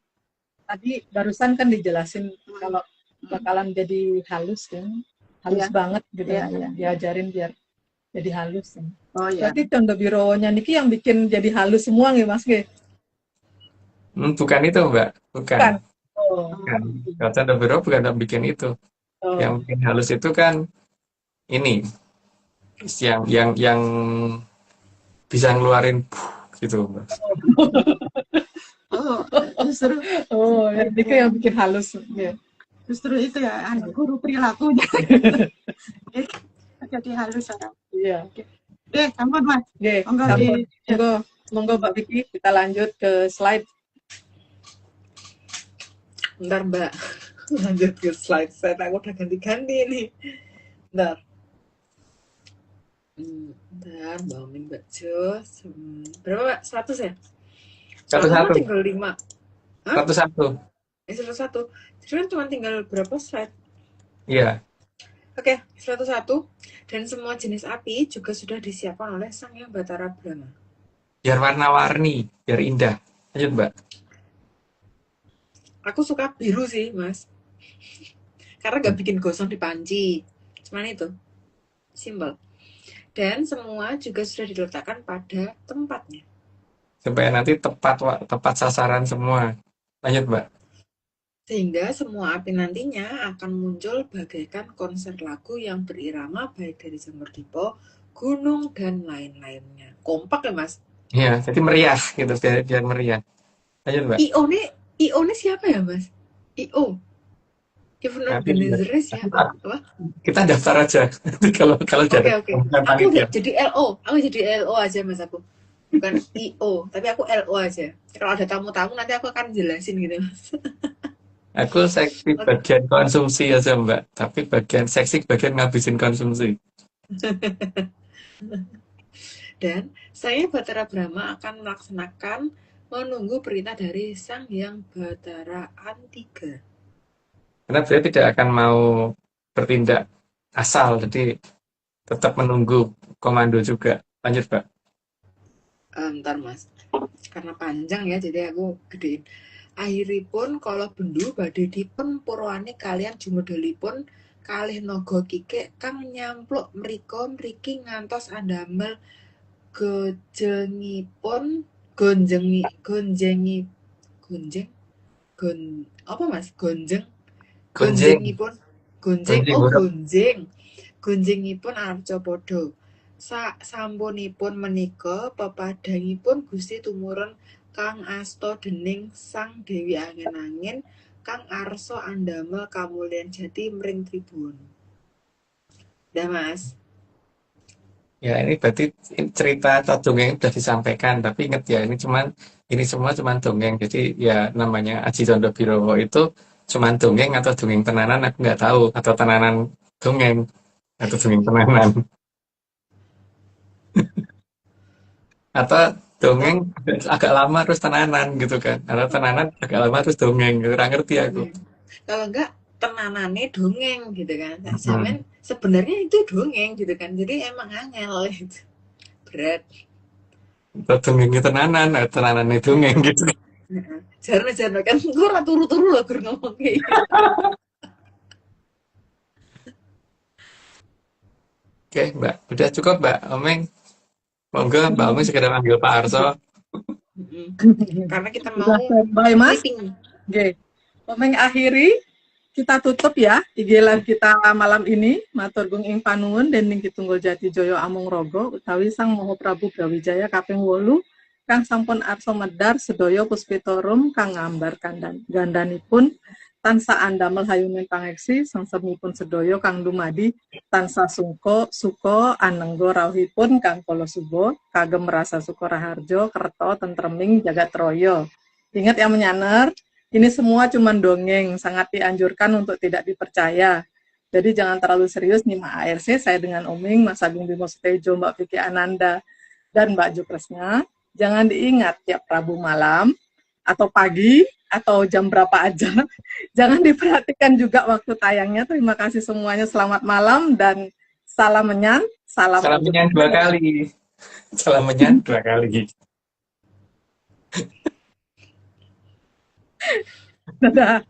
tadi barusan kan dijelasin kalau bakalan jadi halus kan. Halus banget gitu ya. Diajarin biar jadi halus. Oh iya. Berarti Candro Birowonya niki yang bikin jadi halus semua nggih Mas nggih? Bukan itu mbak, bukan. Oh. Bukan. Kalau Candro Birowo bukan yang bikin itu. Oh. Yang bikin halus itu kan ini yang bisa ngeluarin gitu mbak. Oh, justru itu yang bikin halus ya. Justru itu ya guru perilakunya jadi halus orang. Iya. Oke, sampun Mas. Oke, monggo Mbak Vicky kita lanjut ke slide. Bentar Mbak, lanjut ke slide. Saya udah ganti-ganti nih. Bentar. Bentar, Mbak Omin, Mbak Jos. Berapa Mbak? 100 ya? 101. Tinggal 5. 101. 101. Jadi kan cuma tinggal berapa slide? Iya. Oke, 101. Dan semua jenis api juga sudah disiapkan oleh Sang Hyang Bathara Brahma. Biar warna-warni, biar indah. Lanjut, Mbak. Aku suka biru sih, Mas. Karena gak bikin gosong di panci. Cuman itu. Simpel. Dan semua juga sudah diletakkan pada tempatnya. Supaya nanti tepat sasaran semua. Lanjut, Mbak. Sehingga semua api nantinya akan muncul bagaikan konser lagu yang berirama baik dari Jamurdipa, gunung, dan lain-lainnya. Kompak ya Mas? Iya, jadi meriah gitu, biar meriah. Lanjut Mbak. I.O. ini IO ini siapa ya, Mas? IO. Nanti lihat. Hypnotizer siapa? Apa? Kita daftar aja. Nanti kalau Oke, jadi oke. bukan Aku panitia. jadi LO. Aku jadi LO aja, Mas, aku. Bukan IO, tapi aku LO aja. Kalau ada tamu-tamu nanti aku akan jelasin gitu, Mas. Aku seksi Oke. bagian konsumsi aja Mbak, tapi seksi bagian ngabisin konsumsi. Dan saya Batara Brahma akan melaksanakan menunggu perintah dari Sang Hyang Batara Antiga. Karena beliau tidak akan mau bertindak asal, jadi tetap menunggu komando juga. Lanjut Mbak. Ntar Mas, karena panjang ya, jadi aku gedein. Akhiripun kalau bendu badhe dipun purwani kalian jumedulipun kalih naga kikik kang nyampluk mriko mriki ngantos andamel gojengipun gonjengi gonjeng apa Mas? Gonjing, Gonjeng gonjing oh huruf. gonjengipun arca padha sampunipun menika pepadhangipun Gusti tumurun kang asta dening Sang Dewi Angin-Angin kang arsa andamel kamulyan jati mring tribun. Dah Mas. Ya ini berarti cerita atau dongeng sudah disampaikan, tapi ingat ya ini semua cuman dongeng. Jadi ya namanya Aji Condobirowo itu cuman dongeng atau dongeng tenanan aku nggak tahu, atau tenanan dongeng atau dongeng tenanan atau dongeng agak lama terus tenanan gitu kan, atau tenanan agak lama terus dongeng, kurang ngerti aku. Kalau enggak tenanane dongeng gitu kan. Zaman Hmm. sebenarnya itu dongeng gitu kan. Jadi emang angel gitu. Berat. Atau dongengnya tenanan, atau tenanannya dongeng gitu. Jarno kan gue ora turu-turu loh gur ngomong kayak gitu. Oke Mbak, udah cukup Mbak Omeng. Monggo Mbak Omeng segera panggil Pak Arso. Karena kita Sudah mau standby Mas. meeting. Oke. Mengakhiri kita tutup ya IG live kita malam ini. Matur gung ing panuwun dening Kitunggul Jati Joyo Amung Rogo utawi Sang Maha Prabu Brawijaya kaping 8 kang sampun arsa medar sedaya puspitorum kang ngambar gandanipun tansah andamel hayuning pangeksi sengsemipun sedaya kang dumadi tansah suka anengga rawuhipun kang kala suba kagem rasa suka raharjo kerto tentreming jagat raya. Ingat yang menyaner, ini semua cuma dongeng, sangat dianjurkan untuk tidak dipercaya. Jadi jangan terlalu serius nyimak ARC, saya dengan Oming, Mas Agung Bimo Sutejo, Mbak Vicky Ananda, dan Mbak Jukresnya. Jangan diingat tiap Rabu malam, atau pagi, atau jam berapa aja. Jangan diperhatikan juga waktu tayangnya. Terima kasih semuanya, selamat malam, dan salam menyan, salam Salam menyan 2 kali. Salam menyan 2 kali. Dadah.